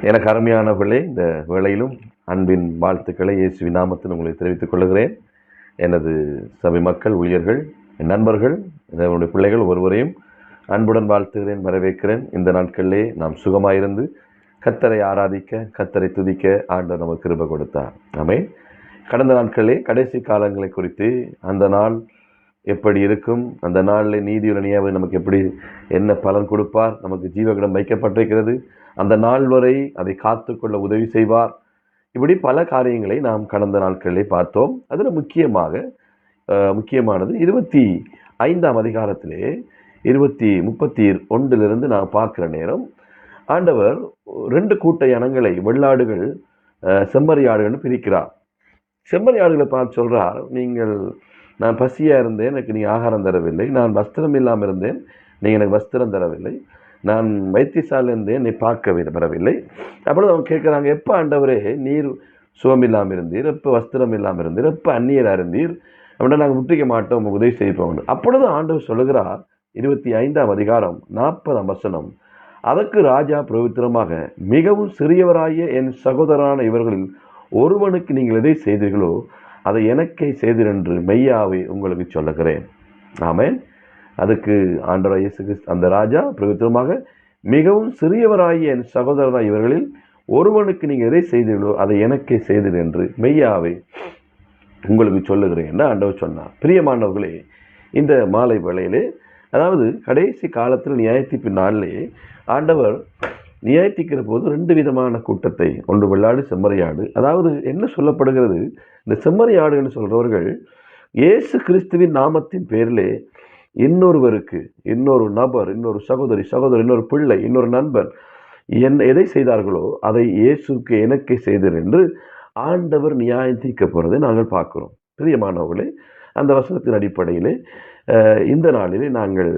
எனக்கு அருமையானவர்களே, இந்த வேளையிலும் அன்பின் வாழ்த்துக்களை இயேசுவின் நாமத்தில் உங்களை தெரிவித்துக் கொள்கிறேன். எனது சபை மக்கள், ஊழியர்கள், என் நண்பர்கள், என்னுடைய பிள்ளைகள் ஒருவரையும் அன்புடன் வாழ்த்துகிறேன், வரவேற்கிறேன். இந்த நாட்களிலே நாம் சுகமாயிருந்து கர்த்தரை ஆராதிக்க, கர்த்தரை துதிக்க ஆண்டவர் நமக்கு கிருபை கொடுத்தார். ஆமென். கடந்த நாட்களிலே கடைசி காலங்களை குறித்து, அந்த நாள் எப்படி இருக்கும், அந்த நாளில் நீதியுள்ள நியாயம் நமக்கு எப்படி என்ன பலன் கொடுப்பார், நமக்கு ஜீவகிடம் வைக்கப்பட்டிருக்கிறது, அந்த நாள் வரை அதை காத்துக்கொள்ள உதவி செய்வார். இப்படி பல காரியங்களை நாம் கடந்த நாட்களிலே பார்த்தோம். அதில் முக்கியமானது 25ஆம் அதிகாரத்திலே 31 நான் பார்க்குற நேரம், ஆண்டவர் 2 கூட்ட இனங்களை, வெள்ளாடுகள் செம்மறியாடுகள்னு பிரிக்கிறார். செம்மறியாடுகளை பார்த்து சொல்றார், நான் பசியாக இருந்தேன், எனக்கு நீ ஆகாரம் தரவில்லை. நான் வஸ்திரம் இல்லாமல் இருந்தேன், நீங்கள் எனக்கு வஸ்திரம் தரவில்லை. நான் வைத்தியசாலை இருந்தேன், என்னை பார்க்க வரவில்லை. அப்பொழுது அவங்க கேட்குறாங்க, எப்போ ஆண்டவரே நீர் சுகம் இல்லாமல் இருந்தீர், எப்போ வஸ்திரம் இல்லாமல் இருந்தீர், எப்போ அந்நியராக இருந்தீர், அப்படின்னா நாங்கள் முட்டிக்க மாட்டோம், உங்கள் உதவி செய்வோம். அப்பொழுது ஆண்டவர் சொல்லுகிறார், 25ஆம் அதிகாரம் 40ஆம் வசனம், அதற்கு ராஜா பிரவித்திரமாக, மிகவும் சிறியவராகிய என் சகோதரரான இவர்களில் ஒருவனுக்கு நீங்கள் எதை செய்தீர்களோ அதை எனக்கே செய்தீர் என்று மெய்யாவை உங்களுக்கு சொல்லுகிறேன். ஆமென். அதுக்கு ஆண்டவர் இயேசு கிறிஸ்து, அந்த ராஜா பிரவித்திரமாக, மிகவும் சிறியவராகிய என் சகோதரராய் இவர்களில் ஒருவனுக்கு நீங்கள் எதை செய்தீர்களோ அதை எனக்கே செய்தீர் என்று மெய்யாவை உங்களுக்கு சொல்லுகிறேன் என்று ஆண்டவர் சொன்னார். பிரியமானவர்களே, இந்த மாலை வேளையிலே, அதாவது கடைசி காலத்தில் நியாயத்தீர்ப்பு நாளிலே ஆண்டவர் நியாயத்திக்கிற போது 2 விதமான கூட்டத்தை, ஒன்று வெள்ளாடு, செம்மறியாடு. அதாவது என்ன சொல்லப்படுகிறது, இந்த செம்மறியாடுன்னு சொல்றவர்கள் இயேசு கிறிஸ்துவின் நாமத்தின் பேரிலே இன்னொருவருக்கு, இன்னொரு நபர், இன்னொரு சகோதரி, இன்னொரு பிள்ளை, இன்னொரு நண்பர் எதை செய்தார்களோ அதை இயேசுக்கு எனக்கே செய்தீர் என்று ஆண்டவர் நியாயம் தீர்க்க போறதை நாங்கள் பார்க்கிறோம். பிரியமானவர்களே, அந்த வசனத்தின் அடிப்படையிலே இந்த நாளிலே நாங்கள்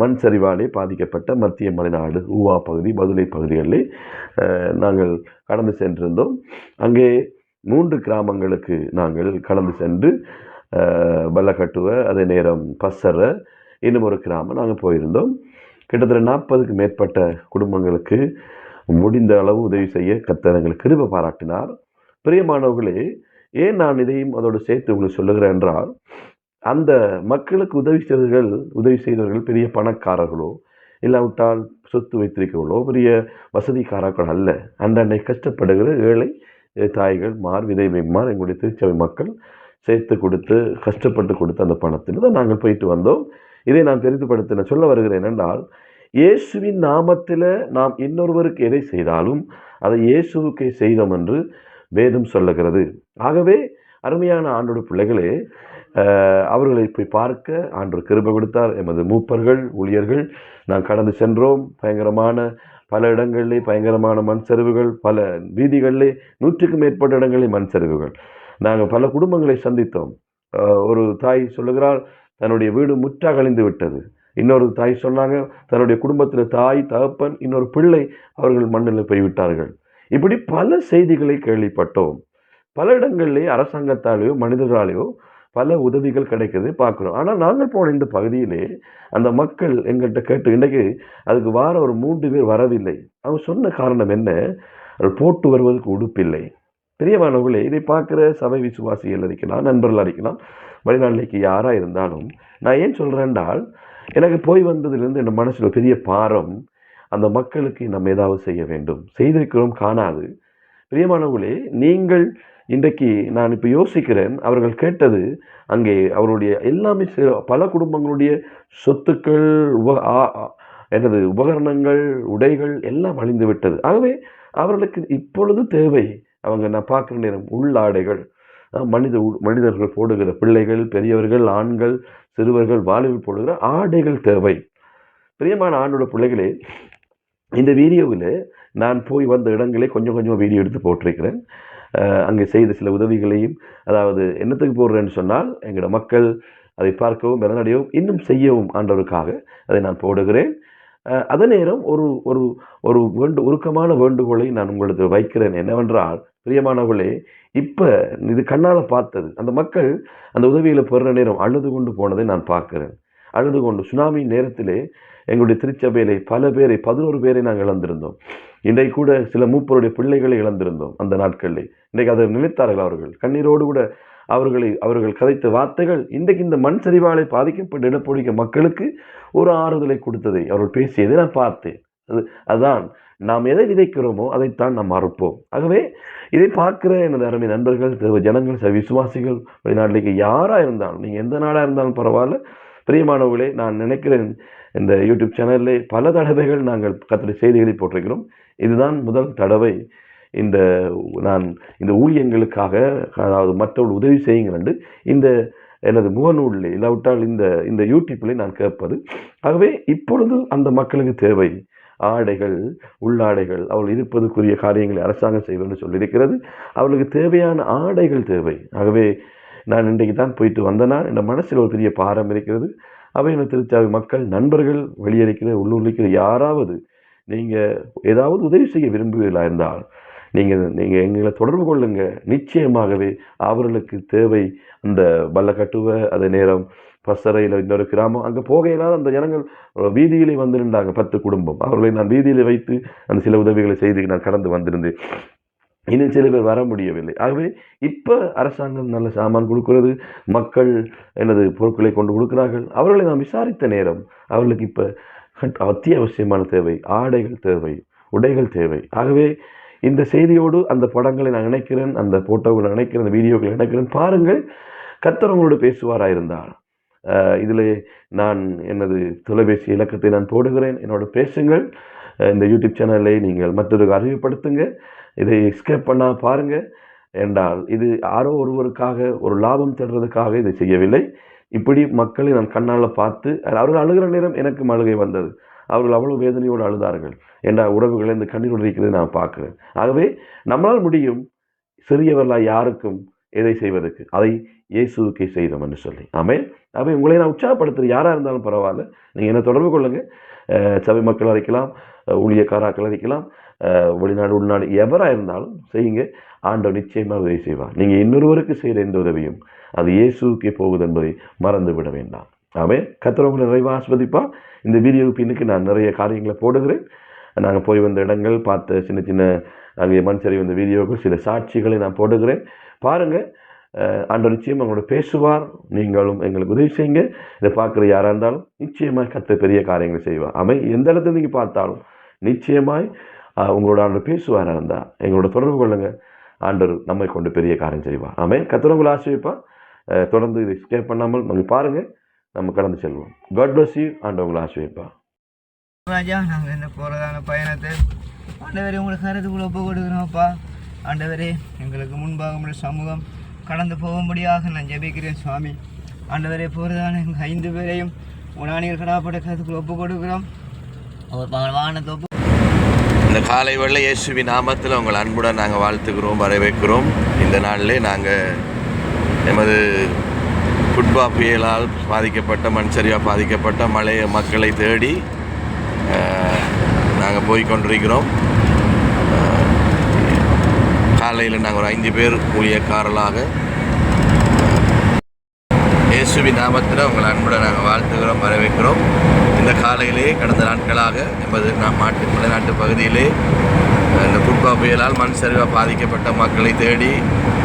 மண் சரிவாலே பாதிக்கப்பட்ட மத்திய மலைநாடு, ஊவா பகுதி, பதுளை பகுதிகளிலே நாங்கள் கடந்து சென்றிருந்தோம். அங்கே 3 கிராமங்களுக்கு நாங்கள் கடந்து சென்று, பல்லக்கட்டுவ, அதே நேரம் பசர, இன்னும் ஒரு கிராமம் நாங்கள் போயிருந்தோம். கிட்டத்தட்ட 40க்கு மேற்பட்ட குடும்பங்களுக்கு முடிந்த அளவு உதவி செய்ய கர்த்தர் எங்களுக்கு கிருபை பாராட்டினார். பிரியமானவர்களே, ஏன் நான் இதையும் அதோடு சேர்த்து உங்களுக்கு சொல்லுகிறேன் என்றால், அந்த மக்களுக்கு உதவி செய்தவர்கள் பெரிய பணக்காரர்களோ, இல்லாவிட்டால் சொத்து வைத்திருக்கிறவர்களோ, பெரிய வசதிக்காரர்கள் அல்ல. அன்றை கஷ்டப்படுகிற ஏழை தாய்கள் மார், விதவைமார், எங்களுடைய திருச்சபை மக்கள் சேர்த்து கொடுத்து, கஷ்டப்பட்டு கொடுத்த அந்த பணத்தில் தான் நாங்கள் போயிட்டு வந்தோம். இதை நான் தெரிந்துபடுத்த சொல்ல வருகிறேன் என்றால், இயேசுவின் நாமத்தில் நாம் இன்னொருவருக்கு எதை செய்தாலும் அதை இயேசுவுக்கே செய்தோம் என்று வேதம் சொல்லுகிறது. ஆகவே அருமையான ஆண்டோட பிள்ளைகளே, அவர்களை போய் பார்க்க ஆண்டவர் கிருபை கொடுத்தார். எமது மூப்பர்கள், ஊழியர்கள் நான் கடந்து சென்றோம். பல இடங்களிலே பயங்கரமான மண் சரிவுகள், பல வீதிகளிலே 100க்கும் மேற்பட்ட இடங்களில் மண் சரிவுகள். நாங்கள் பல குடும்பங்களை சந்தித்தோம். ஒரு தாய் சொல்லுகிறாள், தன்னுடைய வீடு முற்றாக அழிந்து விட்டது. இன்னொரு தாய் சொன்னாங்க, தன்னுடைய குடும்பத்தில் தாய், தகப்பன், இன்னொரு பிள்ளை அவர்கள் மண்ணில் போய்விட்டார்கள். இப்படி பல செய்திகளை கேள்விப்பட்டோம். பல இடங்களிலே அரசாங்கத்தாலேயோ மனிதர்களாலேயோ பல உதவிகள் கிடைக்கிறது பார்க்குறோம். ஆனால் நாங்கள் போன இந்த பகுதியிலே அந்த மக்கள் எங்கள்கிட்ட கேட்டு, இன்றைக்கு அதுக்கு ஒரு 3 பேர் வரவில்லை. அவங்க சொன்ன காரணம் என்ன, போட்டு வருவதற்கு உடுப்பில்லை. பிரியமானவர்களே, இதை பார்க்குற சபை விசுவாசிகள் இருக்கலாம், நண்பர்கள் இருக்கலாம், வெளிநாட்டிലേക്ക് யாராக இருந்தாலும், நான் ஏன் சொல்கிறேன்னால், எனக்கு போய் வந்ததிலிருந்து என் மனசில் பெரிய பாரம், அந்த மக்களுக்கு நம்ம ஏதாவது செய்ய வேண்டும். செய்திருக்கிறோம், காணாது. பிரியமானவர்களே, நீங்கள் இன்றைக்கு நான் இப்போ யோசிக்கிறேன், அவர்கள் கேட்டது அங்கே அவருடைய எல்லாமே பல குடும்பங்களுடைய சொத்துக்கள், உபகரணங்கள், உடைகள் எல்லாம் அழிந்து விட்டது. ஆகவே அவர்களுக்கு இப்பொழுது தேவை, நான் பார்க்குற நேரம், உள்ளாடைகள், மனிதர்கள் போடுகிற, பிள்ளைகள், பெரியவர்கள், ஆண்கள், சிறுவர்கள், வாலிபர்கள் போடுகிற ஆடைகள் தேவை. பிரியமான ஆண்டோட பிள்ளைகளே, இந்த வீடியோவில் நான் போய் வந்த இடங்களே கொஞ்சம் வீடியோ எடுத்து போட்டிருக்கிறேன். அங்கே செய்த சில உதவிகளையும், அதாவது என்னத்துக்கு போடுறேன்னு சொன்னால், எங்களோட மக்கள் அதை பார்க்கவும், பலனடையவும், இன்னும் செய்யவும் ஆண்டவருக்காக அதை நான் போடுகிறேன். அதே நேரம் ஒரு உருக்கமான வேண்டுகோளை நான் உங்களுக்கு வைக்கிறேன். என்னவென்றால், பிரியமானவர்களே, இப்போ இது கண்ணால் பார்த்தது, அந்த மக்கள் அந்த உதவியில் பெறுற நேரம் அழுது கொண்டு போனதை நான் பார்க்கிறேன். அழுது கொண்டு, சுனாமி நேரத்திலே எங்களுடைய திருச்சபையிலே பல பேரை, 11 பேரை நாங்கள் இழந்திருந்தோம். இன்றைக்கு கூட சில மூப்பருடைய பிள்ளைகளை இழந்திருந்தோம் அந்த நாட்களில். இன்றைக்கு அதை நினைத்தார்கள் அவர்கள் கண்ணீரோடு கூட. அவர்கள் கதைத்த வார்த்தைகள் இன்றைக்கு இந்த மண் சரிவாலை பாதிக்கப்பட்ட இடப்பொழிக்க மக்களுக்கு ஒரு ஆறுதலை கொடுத்ததை அவர்கள் பேசியதை நான் பார்த்தேன். அதுதான் நாம் எதை விதைக்கிறோமோ அதைத்தான் நாம் அறுப்போம். ஆகவே இதை பார்க்கிற எனது அருமை நண்பர்கள், ஜனங்கள், விசுவாசிகள், வெளிநாட்டிലേക്ക് யாராக இருந்தாலும், நீங்கள் எந்த நாடாக இருந்தாலும் பரவாயில்ல, பிரியமானவர்களே, நான் நினைக்கிறேன் இந்த யூடியூப் சேனலில் பல தடவைகள் நாங்கள் கர்த்தருடைய செய்திகளை போட்டிருக்கிறோம். இதுதான் முதல் தடவை நான் இந்த ஊழியங்களுக்காக, அதாவது மற்றவர்கள் உதவி செய்யுங்கள் என்று இந்த எனது முகநூலில் இல்லாவிட்டால் இந்த யூடியூப்பில் நான் கேட்பது. ஆகவே இப்பொழுது அந்த மக்களுக்கு தேவை ஆடைகள், உள்ளாடைகள், அவர்கள் இருப்பதற்குரிய காரியங்களை அரசாங்கம் செய்வது என்று சொல்லியிருக்கிறது. அவர்களுக்கு தேவையான ஆடைகள் தேவை. ஆகவே நான் இன்றைக்கு தான் போயிட்டு வந்தேன்னா என் மனசில் ஒரு பெரிய பாரம் இருக்கிறது. அவை என திருச்சாவை மக்கள், நண்பர்கள், வெளியிருக்கிற உள்ளூர் இருக்கிற யாராவது நீங்கள் ஏதாவது உதவி செய்ய விரும்புவீர்களா இருந்தால் நீங்கள் எங்களை தொடர்பு கொள்ளுங்க. நிச்சயமாகவே அவர்களுக்கு தேவை. அந்த பல்லக்கட்டுவ அதே நேரம் பசறையில் இன்னொரு கிராமம், அங்கே போக இல்லாத அந்த ஜனங்கள் வீதியிலே வந்து நின்றாங்க. 10 குடும்பம். அவர்களை நான் வீதியில் வைத்து அந்த சில உதவிகளை செய்து நான் கடந்து வந்திருந்தேன். இன்னும் சில பேர் வர முடியவில்லை. ஆகவே இப்போ அரசாங்கம் நல்ல சாமான் கொடுக்கிறது, மக்கள் எனது பொருட்களை கொண்டு கொடுக்கிறார்கள். அவர்களை நான் விசாரித்த நேரம் அவர்களுக்கு இப்போ அத்தியாவசியமான தேவை, ஆடைகள் தேவை, உடைகள் தேவை. ஆகவே இந்த செய்தியோடு அந்த படங்களை நான் நினைக்கிறேன், அந்த போட்டோவை நான் நினைக்கிறேன், அந்த வீடியோக்களை நினைக்கிறேன். பாருங்கள், கர்த்தர் உங்களோடு பேசுவாராயிருந்தால் இதில் நான் எனது தொலைபேசி இலக்கத்தை நான் போடுகிறேன். என்னோட பேசுங்கள். இந்த யூடியூப் சேனலை நீங்கள் மற்றொரு அறிவுப்படுத்துங்க. இதை எஸ்கேப் பண்ண பாருங்கள். என்றால் இது யாரோ ஒருவருக்காக ஒரு லாபம் தருவதற்காக இதை செய்யவில்லை. இப்படி மக்களை நான் கண்ணால் பார்த்து அவர்கள் அழுகிற நேரம் எனக்கு அழுகை வந்தது. அவர்கள் அவ்வளவு வேதனையோடு அழுதார்கள். என்ற உறவுகளை இந்த கண்ணீரோடு இருக்கிறது நான் பார்க்குறேன். ஆகவே நம்மளால் முடியும் சிறியவர்களாக யாருக்கும் எதை செய்வதற்கு, அதை இயேசுவுக்கே செய்தோம் என்று சொல்லி. ஆமென். ஆகவே உங்களை நான் உற்சாகப்படுத்துகிறேன். யாராக இருந்தாலும் பரவாயில்ல, நீங்கள் என்ன தொடர்பு கொள்ளுங்கள். சபை மக்கள் அழைக்கலாம், ஊழியக்காராக்கள் அழைக்கலாம், வெளிநாடு உள்நாடு எவராக இருந்தாலும் செய்யுங்க. ஆண்டவர் நிச்சயமாக உதவி செய்வார். நீங்கள் இன்னொருவருக்கு செய்கிற எந்த உதவியும் அது இயேசுவுக்கே போகுது என்பதை மறந்து விட வேண்டாம். ஆமென். கர்த்தர் உங்களை நிறைவாக ஆசீர்வதிப்பா. இந்த வீடியோவுக்கு இன்னைக்கு நான் நிறைய காரியங்களை போடுகிறேன். நாங்கள் போய் வந்த இடங்கள், பார்த்த சின்ன சின்ன அங்கே மண் சரி வந்த வீடியோக்கள், சில சாட்சிகளை நான் போடுகிறேன். பாருங்கள், ஆண்டவர் நிச்சயம் அவங்களோட பேசுவார். நீங்களும் எங்களுக்கு உதவி செய்யுங்க. இதை பார்க்குற யாராக இருந்தாலும் நிச்சயமாக கர்த்தர் பெரிய காரியங்களை செய்வார். எந்த இடத்துல நீங்கள் பார்த்தாலும் நிச்சயமாய் உங்களோட ஆண்டவர் பேசுவாராக இருந்தால் எங்களோட தொடர்பு கொள்ளுங்கள். ஆண்டவர் நம்மை கொண்டு பெரிய காரியம் செய்வார். கர்த்தர் உங்களை ஆசீர்வதிப்பார். தொடர்ந்து இதை ஸ்கிப் பண்ணாமல் நீங்கள் பாருங்கள், நம்ம கடந்து செல்வோம். God bless you. ஆண்டவர் உங்களை ஆசீர்வதிப்பார். ராஜா, நாங்கள் என்ன போகிறதான பயணத்தை ஆண்டவரே உங்களுக்கு கருத்துக்குள்ள ஒப்பு கொடுக்குறோம்ப்பா. ஆண்டவரே, எங்களுக்கு முன்பாக உங்களுடைய சமூகம் கடந்து போகும்படியாக நான் ஜெபிக்கிறேன் சுவாமி. ஆண்டவரே, போகிறதான எங்கள் 5 பேரையும் உணானிகள் கடாப்பட்ட கருத்துக்குள்ள ஒப்பு கொடுக்குறோம். அவர் வாகனத்தை ஒப்பு. இந்த காலை வேளை இயேசுவின் நாமத்தில் உங்கள் அன்புடன் நாங்கள் வாழ்த்துக்கிறோம், வரவேற்கிறோம். இந்த நாளிலே நாங்கள் எமது ஃபுட்பா புயலால் பாதிக்கப்பட்ட, மண் சரிவாக பாதிக்கப்பட்ட மக்களை தேடி நாங்கள் போய்கொண்டிருக்கிறோம். காலையில் நாங்கள் ஒரு 5 பேர் ஊழியக்காரர்களாக இயேசுவின் நாமத்தில் உங்கள் அன்புடன் நாங்கள் வாழ்த்துகிறோம், வரவேற்கிறோம். இந்த காலையிலே கடந்த நாட்களாக எமது மலைநாட்டு பகுதியிலே இந்த ஃபுட்பா புயலால் மண் சரிவாக பாதிக்கப்பட்ட மக்களை தேடி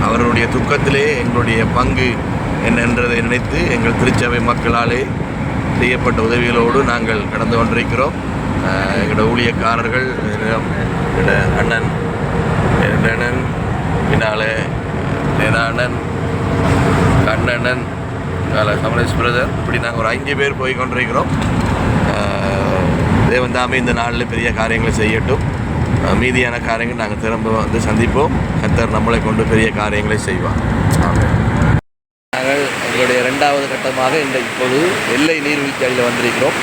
அவர்களுடைய துக்கத்திலே எங்களுடைய பங்கு என்னென்றதை நினைத்து எங்கள் திருச்சபை மக்களாலே செய்யப்பட்ட உதவிகளோடு நாங்கள் கடந்து கொண்டிருக்கிறோம். எங்களோட ஊழியக்காரர்கள், எங்களோட அண்ணன் பின்னாலே அண்ணன் கண்ணண்ணன், கமலேஷ் பிரதர், இப்படி நாங்கள் ஒரு 5 பேர் போய் கொண்டிருக்கிறோம். தேவன் தாமே இந்த நாளில் பெரிய காரியங்களை செய்யட்டும். மீதியான காரியங்கள் நாங்கள் திரும்ப வந்து சந்திப்போம். கர்த்தர் நம்மளை கொண்டு பெரிய காரியங்களை செய்வார். நாங்கள் எங்களுடைய 2வது கட்டமாக இப்போது எல்லை நீர்வீழ்ச்சி அடியில் வந்திருக்கிறோம்.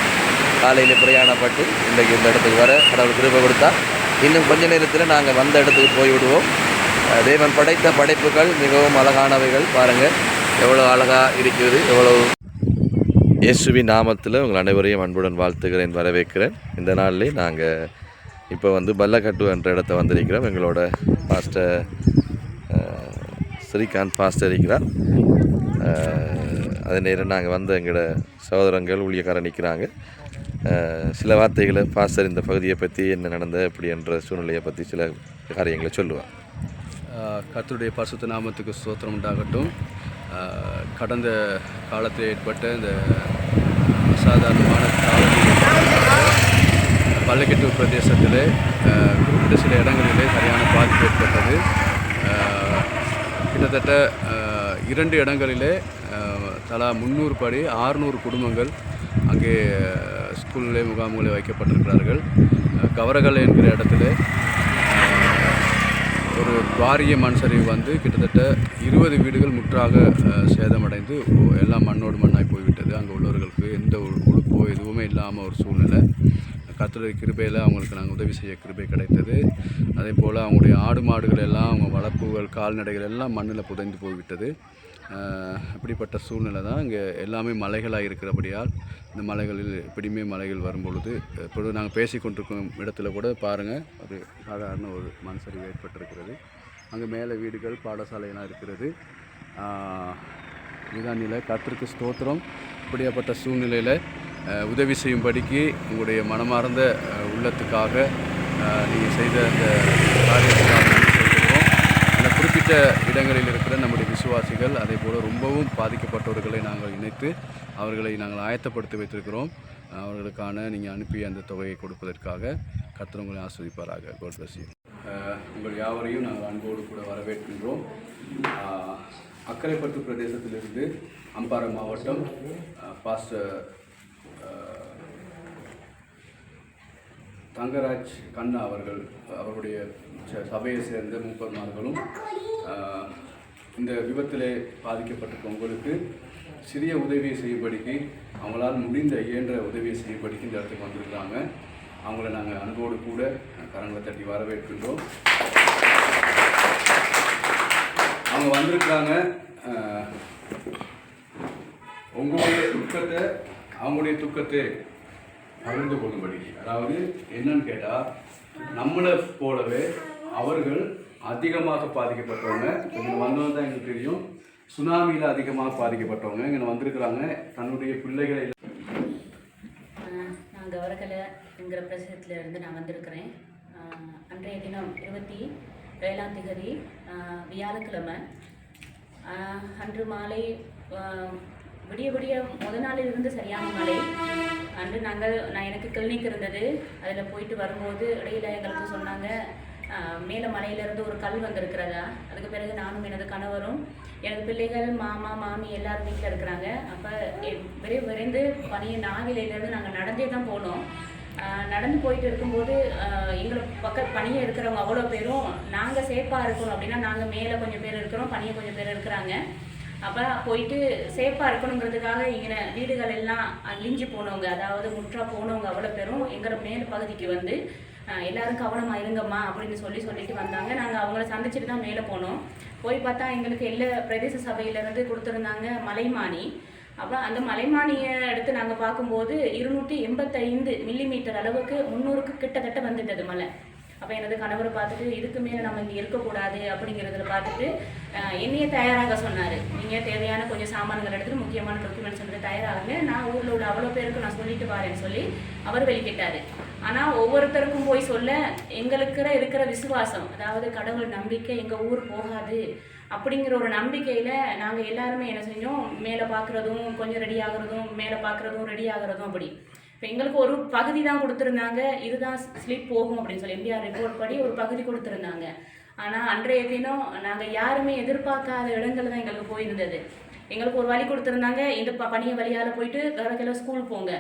காலையில் பிரயாணப்பட்டு இன்றைக்கு இந்த இடத்துக்கு வர கடவுள் கிருபை கொடுத்தா இன்னும் கொஞ்ச நேரத்தில் நாங்கள் வந்த இடத்துக்கு போய்விடுவோம். தேவன் படைத்த படைப்புகள் மிகவும் அழகானவைகள். பாருங்கள் எவ்வளோ அழகாக இருக்கிறது, எவ்வளோ. இயேசுவின் நாமத்தில் உங்கள் அனைவரையும் அன்புடன் வாழ்த்துகிறேன், வரவேற்கிறேன். இந்த நாளிலே நாங்கள் இப்போ வந்து பல்லக்கட்டு என்ற இடத்த வந்திருக்கிறோம். எங்களோட பாஸ்டர் ஸ்ரீகாந்த் பாஸ்டர் இருக்கிறார். அதே நேரம் நாங்கள் வந்த எங்களோட சகோதரங்கள் ஊழியக்காரர் நிற்கிறாங்க. சில வார்த்தைகளை பாஸ்டர் இந்த பகுதியை பற்றி என்ன நடந்தது எப்படி என்ற சூழ்நிலையை பற்றி சில காரியங்களை சொல்லுவார். கர்த்தருடைய பரிசுத்த நாமத்துக்கு ஸ்தோத்திரம் உண்டாகட்டும். கடந்த காலத்தில் ஏற்பட்ட இந்த அசாதாரணமான பள்ளக்கெட்டு பிரதேசத்தில் குறிப்பிட்ட சில இடங்களிலே சரியான பாதிப்பு ஏற்பட்டது. கிட்டத்தட்ட 2 இடங்களிலே தலா 300 படி 600 குடும்பங்கள் அங்கே ஸ்கூலிலே முகாம்களில் வைக்கப்பட்டிருக்கிறார்கள். கவரகல் என்கிற இடத்துல ஒரு பாரிய மண் சரிவு வந்து கிட்டத்தட்ட 20 வீடுகள் முற்றாக சேதமடைந்து எல்லாம் மண்ணோடு மண்ணாய் போய்விட்டது. அங்கே உள்ளவர்களுக்கு எந்த ஒரு உடுப்போ எதுவுமே இல்லாமல் ஒரு சூழ்நிலை. கர்த்தருடைய கிருபையில் அவங்களுக்கு நாங்கள் உதவி செய்ய கிருபை கிடைத்தது. அதே போல் அவங்களுடைய ஆடு மாடுகள் எல்லாம் அவங்க வளர்ப்புகள் கால்நடைகள் எல்லாம் மண்ணில் புதைந்து போய்விட்டது. இப்படிப்பட்ட சூழ்நிலை தான் இங்கே எல்லாமே மலைகளாக இருக்கிறபடியால் இந்த மலைகளில் எப்படியுமே மலைகள் வரும்பொழுது இப்பொழுது நாங்கள் பேசி கொண்டிருக்கும் இடத்துல கூட பாருங்கள் ஒரு சாதாரண ஒரு மண் சரிவு ஏற்பட்டிருக்கிறது. அங்கே மேலே வீடுகள் பாடசாலையெல்லாம் இருக்கிறது. இதுதான் நிலை. கர்த்தருக்கு ஸ்தோத்திரம். இப்படியாப்பட்ட சூழ்நிலையில் உதவி செய்யும்படிக்கு உங்களுடைய மனமார்ந்த உள்ளத்துக்காக நீங்கள் செய்த அந்த காரியத்துக்காக செய்திருக்கோம். அந்த குறிப்பிட்ட இடங்களில் இருக்கிற நம்முடைய விசுவாசிகள் அதே போல் ரொம்பவும் பாதிக்கப்பட்டவர்களை நாங்கள் இணைத்து அவர்களை நாங்கள் ஆயத்தப்படுத்தி வைத்திருக்கிறோம். அவர்களுக்கான நீங்கள் அனுப்பிய அந்த தொகையை கொடுப்பதற்காக கர்த்தர் உங்களை ஆஸ்வதிப்பாராக. God bless you. உங்கள் யாவரையும் நாங்கள் அன்போடு கூட வரவேற்கின்றோம். அக்கரைப்பற்று பிரதேசத்திலிருந்து அம்பாறை மாவட்டம் பாஸ்டர் தங்கராஜ் கண்ணா அவர்களுடைய சபையை சேர்ந்த மூப்பர்மார்களும் இந்த விபத்திலே பாதிக்கப்பட்டிருக்க உங்களுக்கு சிறிய உதவியை செய்யும்படிக்கு அவங்களால் முடிந்த இயன்ற உதவியை செய்யும்படிக்கு இந்த இடத்துக்கு வந்திருக்கிறாங்க. அவங்கள நாங்கள் அன்போடு கூட கரங்களை தட்டி வரவேற்கின்றோம். அவங்க வந்திருக்கிறாங்க உங்களுடைய துக்கத்தை அவங்களுடைய துக்கத்தை பகிர்ந்து கொள்ளும்படி. அதாவது என்னன்னு கேட்டால் நம்மளை போலவே அவர்கள் அதிகமாக பாதிக்கப்பட்டவங்க. இங்கே வந்தவங்க தான் எங்களுக்கு தெரியும். சுனாமியில் அதிகமாக பாதிக்கப்பட்டவங்க இங்கே வந்திருக்கிறாங்க. தன்னுடைய பிள்ளைகளை நான் கவரகலைங்கிற பிரதேசத்தில் இருந்து நான் வந்திருக்கிறேன். அன்றைய தினம் 27ஆம் தேதி வியாழக்கிழமை அன்று மாலை விடிய முதல் நாளில் இருந்து சரியான மழை. அன்று நான் எனக்கு கிளினிக் இருந்தது. அதில் போயிட்டு வரும்போது இடையில எங்களுக்கு சொன்னாங்க மேலே மலையிலேருந்து ஒரு கல் வந்திருக்கிறதா. அதுக்கு பிறகு நானும் எனது கணவரும் எனது பிள்ளைகள் மாமா மாமி எல்லாரும் வீட்டில் இருக்கிறாங்க. அப்போ விரைந்து நாவிலேருந்து நாங்கள் நடந்தே தான் போனோம். நடந்து போயிட்டு இருக்கும்போது எங்களை பணியை இருக்கிறவங்க அவ்வளோ பேரும் நாங்கள் சேஃபாக இருக்கணும் அப்படின்னா நாங்கள் மேலே கொஞ்சம் பேர் இருக்கிறோம், பணியை கொஞ்சம் பேர் இருக்கிறாங்க. அப்போ போயிட்டு சேஃபாக இருக்கணுங்கிறதுக்காக இங்கே வீடுகள் எல்லாம் அழிஞ்சு போனவங்க, அதாவது முற்றா போனவங்க அவ்வளோ பேரும் எங்கள் மேல் பகுதிக்கு வந்து எல்லாரும் கவனமாக இருங்கம்மா அப்படின்னு சொல்லிட்டு வந்தாங்க. நாங்கள் அவங்கள சந்திச்சுட்டு தான் மேலே போனோம். போய் பார்த்தா எங்களுக்கு எல்லா பிரதேச சபையிலேருந்து கொடுத்துருந்தாங்க மலைமானி. அப்போ அந்த மலைமானியை எடுத்து நாங்கள் பார்க்கும்போது 285 மில்லிமீட்டர் அளவுக்கு 300க்கு கிட்டத்தட்ட வந்துட்டது மலை. அப்போ எனது கணவரை பார்த்துட்டு இதுக்கு மேலே நம்ம இங்கே இருக்கக்கூடாது அப்படிங்கிறதுல பார்த்துட்டு என்னையே தயாராக சொன்னார். நீங்கள் தேவையான கொஞ்சம் சாமான்கள் எடுத்துகிட்டு முக்கியமான டாக்குமெண்ட்ஸ் எடுத்து தயாராகுங்க, நான் ஊரில் உள்ள அவ்வளோ பேருக்கு நான் சொல்லிட்டு வரேன்னு சொல்லி அவர் வெளிக்கிட்டார். ஆனால் ஒவ்வொருத்தருக்கும் போய் சொல்ல எங்களுக்கு இருக்கிற விசுவாசம், அதாவது கடவுள் நம்பிக்கை எங்கள் ஊர் போகாது அப்படிங்கிற ஒரு நம்பிக்கையில் நாங்கள் எல்லாருமே என்ன செஞ்சோம், மேலே பார்க்குறதும் கொஞ்சம் ரெடி ஆகுறதும் மேலே பார்க்குறதும் ரெடி ஆகுறதும் அப்படி. இப்போ எங்களுக்கு ஒரு பகுதி தான் கொடுத்துருந்தாங்க, இதுதான் ஸ்லிப் போகும் அப்படின்னு சொல்லி எம்டிஆர் ரிப்போர்ட் படி ஒரு பகுதி கொடுத்துருந்தாங்க. ஆனால் அன்றைய தினம் நாங்கள் யாருமே எதிர்பார்க்காத இடங்கள் தான் எங்களுக்கு போயிருந்தது. எங்களுக்கு ஒரு வழி கொடுத்துருந்தாங்க, இந்த பணியை வழியால் போயிட்டு கரக்கில் ஸ்கூல் போங்க,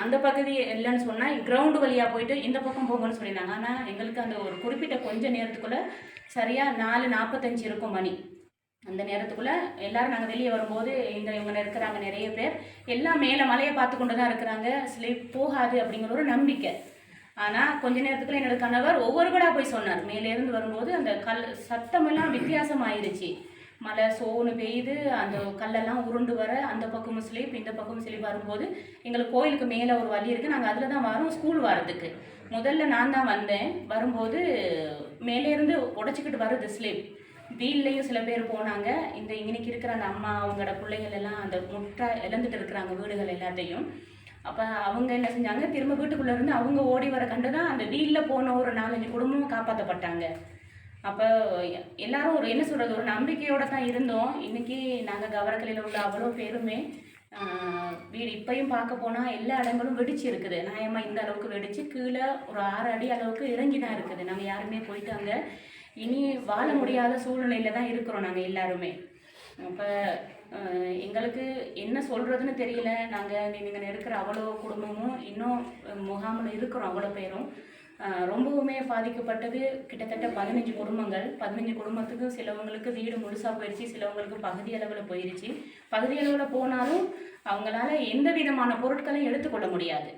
அந்த பகுதி இல்லைன்னு சொன்னால் கிரவுண்டு வழியாக போயிட்டு இந்த பக்கம் போங்கன்னு சொல்லியிருந்தாங்க. ஆனால் எங்களுக்கு அந்த ஒரு குறிப்பிட்ட கொஞ்ச நேரத்துக்குள்ளே சரியாக 4:45 இருக்கும் மணி. அந்த நேரத்துக்குள்ளே எல்லோரும் நாங்கள் வெளியே வரும்போது இவங்க இருக்கிறாங்க நிறைய பேர், எல்லாம் மேலே மலையை பார்த்து கொண்டு தான் இருக்கிறாங்க, ஸ்லிப் போகாது அப்படிங்கிற ஒரு நம்பிக்கை. ஆனால் கொஞ்ச நேரத்துக்குள்ள என்னோட கணவர் ஒவ்வொரு கூட போய் சொன்னார். மேலேருந்து வரும்போது அந்த சத்தமெல்லாம் வித்தியாசமாயிருச்சு. மழை சோனு பெய்யுது, அந்த கல்லெல்லாம் உருண்டு வர அந்த பக்கமும் ஸ்லீப் இந்த பக்கமும் ஸ்லீப் வரும்போது எங்களுக்கு கோயிலுக்கு மேலே ஒரு வழி இருக்குது, நாங்கள் அதில் தான் வரோம் ஸ்கூல் வரதுக்கு. முதல்ல நான் தான் வந்தேன். வரும்போது மேலேருந்து உடச்சிக்கிட்டு வருது ஸ்லீப். வீட்லேயும் சில பேர் போனாங்க. இன்னைக்கு இருக்கிற அந்த அம்மா அவங்களோட பிள்ளைகள் எல்லாம் அந்த முட்டை இழந்துட்டு இருக்கிறாங்க வீடுகள் எல்லாத்தையும். அப்போ அவங்க என்ன செஞ்சாங்க, திரும்ப வீட்டுக்குள்ளே இருந்து அவங்க ஓடி வர கண்டு தான் அந்த வீட்டில் போன ஒரு 4-5 குடும்பமும் காப்பாற்றப்பட்டாங்க. அப்போ எல்லாரும் ஒரு என்ன சொல்கிறது, ஒரு நம்பிக்கையோடு தான் இருந்தோம். இன்றைக்கி நாங்கள் கவரக்கலையில் உள்ள அவ்வளோ பேருமே வீடு இப்பயும் பார்க்க போனால் எல்லா இடங்களும் வெடிச்சு இருக்குது. நியாயமாக இந்த அளவுக்கு வெடிச்சு கீழே ஒரு 6 அடி அளவுக்கு இறங்கி தான் இருக்குது. நாங்கள் யாருமே போயிட்டாங்க, இனி வாழ முடியாத சூழ்நிலையில் தான் இருக்கிறோம் நாங்கள் எல்லாருமே. அப்போ எங்களுக்கு என்ன சொல்கிறதுன்னு தெரியல. நீங்கள் இருக்கிற அவ்வளோ குடும்பமும் இன்னும் முகாமில் இருக்கிறோம் அவ்வளோ பேரும். ரொம்பவுமே பாதிக்கப்பட்டது கிட்டத்தட்ட 15 குடும்பங்கள். 15 குடும்பத்துக்கு சிலவங்களுக்கு வீடு முழுசாக போயிடுச்சு, சிலவங்களுக்கு பகுதி அளவில் போயிடுச்சு. பகுதி அளவில் போனாலும் அவங்களால எந்த விதமான பொருட்களையும் எடுத்துக்கொள்ள முடியாது.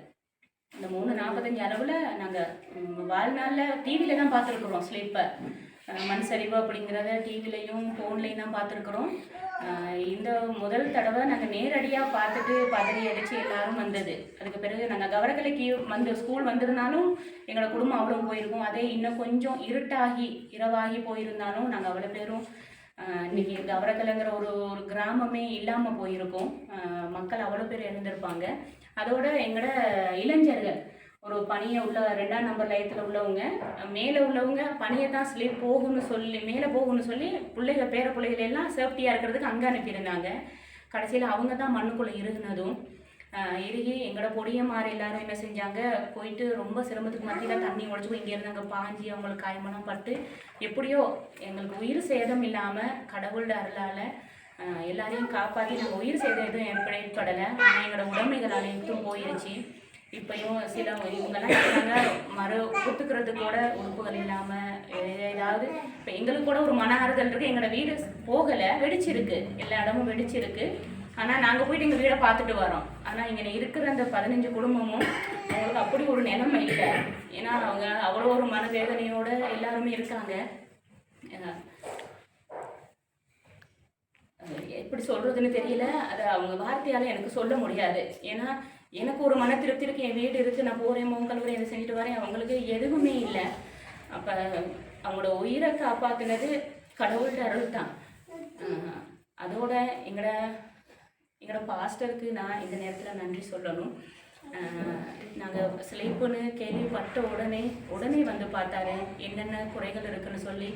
இந்த 3:45 அளவில் நாங்கள் வாழ்நாளில் டிவியில் தான் பார்த்துருக்குறோம். ஸ்லீப்பர் மண் சரிவு அப்படிங்கிறத டிவிலையும் ஃபோன்லையும் தான் பார்த்துருக்குறோம். இந்த முதல் தடவை நாங்கள் நேரடியாக பார்த்துட்டு பதறி அடித்து எல்லாரும் வந்தது. அதுக்கு பிறகு நாங்கள் கவரக்கலைக்கு வந்து ஸ்கூல் வந்திருந்தாலும் எங்களோட குடும்பம் அவ்வளோ போயிருக்கும். அதே இன்னும் கொஞ்சம் இருட்டாகி இரவாகி போயிருந்தாலும் நாங்கள் அவ்வளோ பேரும் இன்றைக்கி கவரக்கலைங்கிற ஒரு கிராமமே இல்லாமல் போயிருக்கோம். மக்கள் அவ்வளோ பேர் இறந்துருப்பாங்க. அதோட எங்களோட இளைஞர்கள் ஒரு பணியை உள்ள 2ஆம் நம்பர் லயத்தில் உள்ளவங்க, மேலே உள்ளவங்க பணியை தான் ஸ்லீப் போகும்னு சொல்லி மேலே போகும்னு சொல்லி பிள்ளைகள் பேர பிள்ளைகள் எல்லாம் சேஃப்டியாக இருக்கிறதுக்கு அங்கே அனுப்பியிருந்தாங்க. கடைசியில் அவங்க தான் மண்ணுக்குள்ளே இறுகினதும் இறுகி எங்களோட பொடியமாறு எல்லாரும் என்ன செஞ்சாங்க, போயிட்டு ரொம்ப சிரமத்துக்கு மத்தியில் தண்ணி உடச்சி இங்கேருந்து அங்கே பாஞ்சி அவங்களுக்கு காயமெல்லாம் பட்டு எப்படியோ எங்களுக்கு உயிர் சேதம் இல்லாமல் கடவுளோட அருளால் எல்லாரையும் காப்பாற்றி நாங்கள் உயிர் சேதம் எதுவும் ஏற்படலை. ஆனால் எங்களோட உடைமைகளால் எதுவும் போயிடுச்சு. இப்போயும் சில இவங்கெல்லாம் இருக்காங்க ஒத்துக்கிறதுக்கு கூட உறுப்புகள் இல்லாமல் ஏதாவது. இப்போ எங்களுக்கு கூட ஒரு மன ஆறுதல் இருக்குது, எங்களோட வீடு போகலை, வெடிச்சிருக்கு, எல்லா இடமும் வெடிச்சிருக்கு. ஆனால் நாங்கள் போயிட்டு எங்கள் வீடை பார்த்துட்டு வரோம். ஆனால் இங்கே இருக்கிற அந்த 15 குடும்பமும் அவங்களுக்கு அப்படி ஒரு நிலைமை இல்லை. ஏன்னா அவங்க அவ்வளோ ஒரு மனவேதனையோடு எல்லாருமே இருக்காங்க. எப்படி சொல்கிறதுன்னு தெரியல, அதை அவங்க வார்த்தையால் எனக்கு சொல்ல முடியாது. ஏன்னா எனக்கு ஒரு மன திருப்தி இருக்குது, என் வீடு இருக்குது, நான் போகிறேன் மோங்கல்வரை இதை செஞ்சுட்டு வரேன். அவங்களுக்கு எதுவுமே இல்லை. அப்போ அவங்களோட உயிரை காப்பாற்றினது கடவுள்கிட்ட அருள் தான். அதோட எங்களோட பாஸ்டருக்கு நான் இந்த நேரத்தில் நன்றி சொல்லணும். நாங்கள் ஸ்லீப்புன்னு கேள்விப்பட்ட உடனே வந்து பார்த்தாரு, என்னென்ன குறைகள் இருக்குன்னு சொல்லி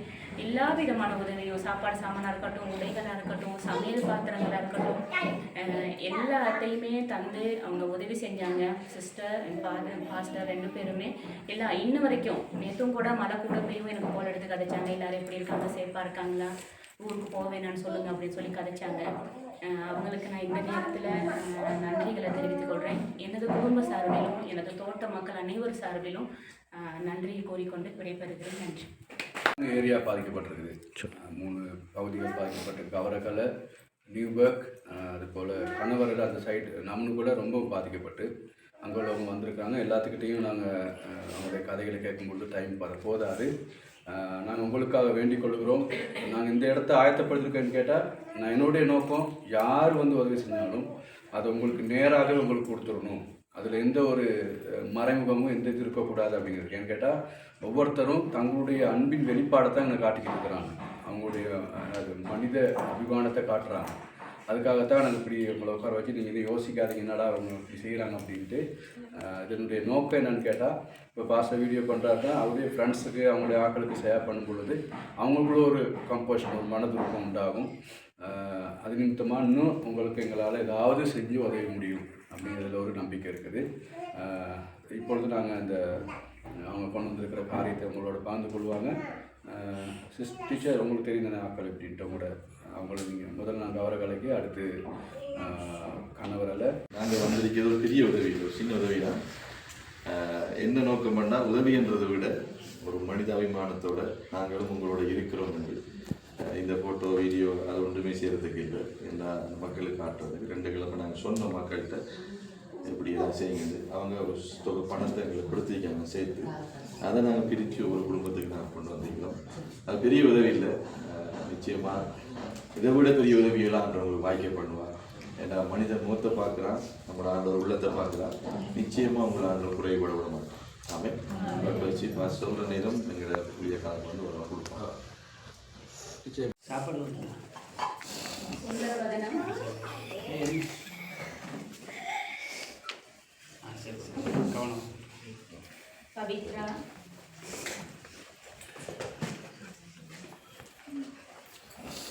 எல்லா விதமான உதவியும், சாப்பாடு சாமானாக இருக்கட்டும், உடைகளாக இருக்கட்டும், சமையல் பாத்திரங்களாக இருக்கட்டும், எல்லாத்தையுமே தந்து அவங்க உதவி செஞ்சாங்க. சிஸ்டர் பாஸ்டர் 2 பேருமே எல்லாம் இன்ன வரைக்கும். நேற்றும் கூட மழை கூட போயும் எனக்கு போல் எடுத்து கதைச்சாங்க. எல்லோரும் எப்படி இருக்காங்க, சேஃபாக இருக்காங்களா, ஊருக்கு போவேனான்னு சொல்லுங்கள் அப்படின்னு சொல்லி கதைச்சாங்க. அவங்களுக்கு நான் இந்த நேரத்தில் நன்றிகளை தெரிவித்துக் கொள்கிறேன். எனது குடும்ப சார்பிலும் எனது தோட்ட மக்கள் அனைவர் சார்பிலும் நன்றியை கூறிக்கொண்டு விடைபெறுகிறேன். நன்றி. ஏரியா பாதிக்கப்பட்டிருக்குது, 3 பகுதிகள் பாதிக்கப்பட்டு கவரக்கலை, நியூபர்க், அதுபோல் கணவரில் அந்த சைடு நம்மளும் கூட ரொம்ப பாதிக்கப்பட்டு அங்கே உள்ளவங்க வந்திருக்காங்க. எல்லாத்துக்கிட்டையும் நாங்கள் அவங்களுடைய கதைகளை கேட்கும்பொழுது டைம் போதாது. நாங்கள் உங்களுக்காக வேண்டிக் கொள்கிறோம். நாங்கள் இந்த இடத்த ஆயத்தப்படுத்திருக்கேன்னு கேட்டால் நான் என்னுடைய நோக்கம் யார் வந்து உதவி செஞ்சாலும் அதை உங்களுக்கு நேராகவே உங்களுக்கு கொடுத்துடணும். அதில் எந்த ஒரு மறைமுகமும் எந்த இது இருக்கக்கூடாது அப்படிங்கிறது. ஏன்னு கேட்டால் ஒவ்வொருத்தரும் தங்களுடைய அன்பின் வெளிப்பாடை தான் எனக்கு காட்டிக்கிட்டு இருக்கிறாங்க. அவங்களுடைய மனித அபிமானத்தை காட்டுறாங்க. அதுக்காகத்தான் நாங்கள் இப்படி உங்களை உட்கார வச்சு நீங்கள் இதை யோசிக்காதீங்க, என்னடா அவங்க இப்படி செய்கிறாங்க அப்படின்ட்டு. இதனுடைய நோக்கம் என்னென்னு கேட்டால், இப்போ பாஸ்டர் வீடியோ பண்ணுறாருன்னா அவருடைய ஃப்ரெண்ட்ஸுக்கு அவங்களுடைய ஆட்களுக்கு ஷேர் பண்ணும் பொழுது அவங்களுக்குள்ள ஒரு கம்போஷன், ஒரு மனதுருக்கம் உண்டாகும். அது நிமித்தமாக இன்னும் உங்களுக்கு எங்களால் ஏதாவது செஞ்சு உதவ முடியும் அப்படிங்கிறதுல ஒரு நம்பிக்கை இருக்குது. இப்பொழுது நாங்கள் இந்த அவங்க கொண்டு வந்திருக்கிற காரியத்தை உங்களோட பகிர்ந்து கொள்வாங்க. டீச்சர் உங்களுக்கு தெரிந்த ஆட்கள் எப்படின்ட்டு கூட அவங்கள நீங்கள் முதல்ல நாங்கள் கவரக்கலைக்கு, அடுத்து கணவரால் நாங்கள் வந்திருக்கிறது ஒரு பெரிய உதவி, ஒரு சின்ன உதவி தான். என்ன நோக்கம் பண்ணால், உதவின்றதை விட ஒரு மனித அபிமானத்தோட நாங்களும் உங்களோட இருக்கிறோம் என்று இந்த ஃபோட்டோ வீடியோ அது ஒன்றுமே செய்கிறதுக்கு இல்லை. எல்லா மக்களுக்கு காட்டுறதுக்கு 2 கிழமை நாங்கள் சொன்ன மக்கள்கிட்ட எப்படி எதாவது செய்யுங்க. அவங்க ஒரு தொகை பணத்தை எங்களுக்கு கொடுத்துருக்காங்க சேர்த்து. அதை நாங்கள் பிரித்து ஒரு குடும்பத்துக்கு நாங்கள் கொண்டு வந்திருக்கிறோம். அது பெரிய உதவி இல்லை, நிச்சயமாக இதை விட பெரிய உதவிகளான்றவங்களுக்கு வாய்க்க பண்ணுவார். ஏன்னா மனிதன் முகத்தை பார்க்குறான், நம்மளோட ஆண்டவர் உள்ளத்தை பார்க்குறான். நிச்சயமாக உங்களை ஆண்டவர் குறைபட விட மாட்டோம். ஆமாம் வச்சு சொல்கிற நேரம் எங்களோட புதிய காலம் வந்து ஒரு கொடுப்பாங்க. சாப்பாடு பவித்ரா,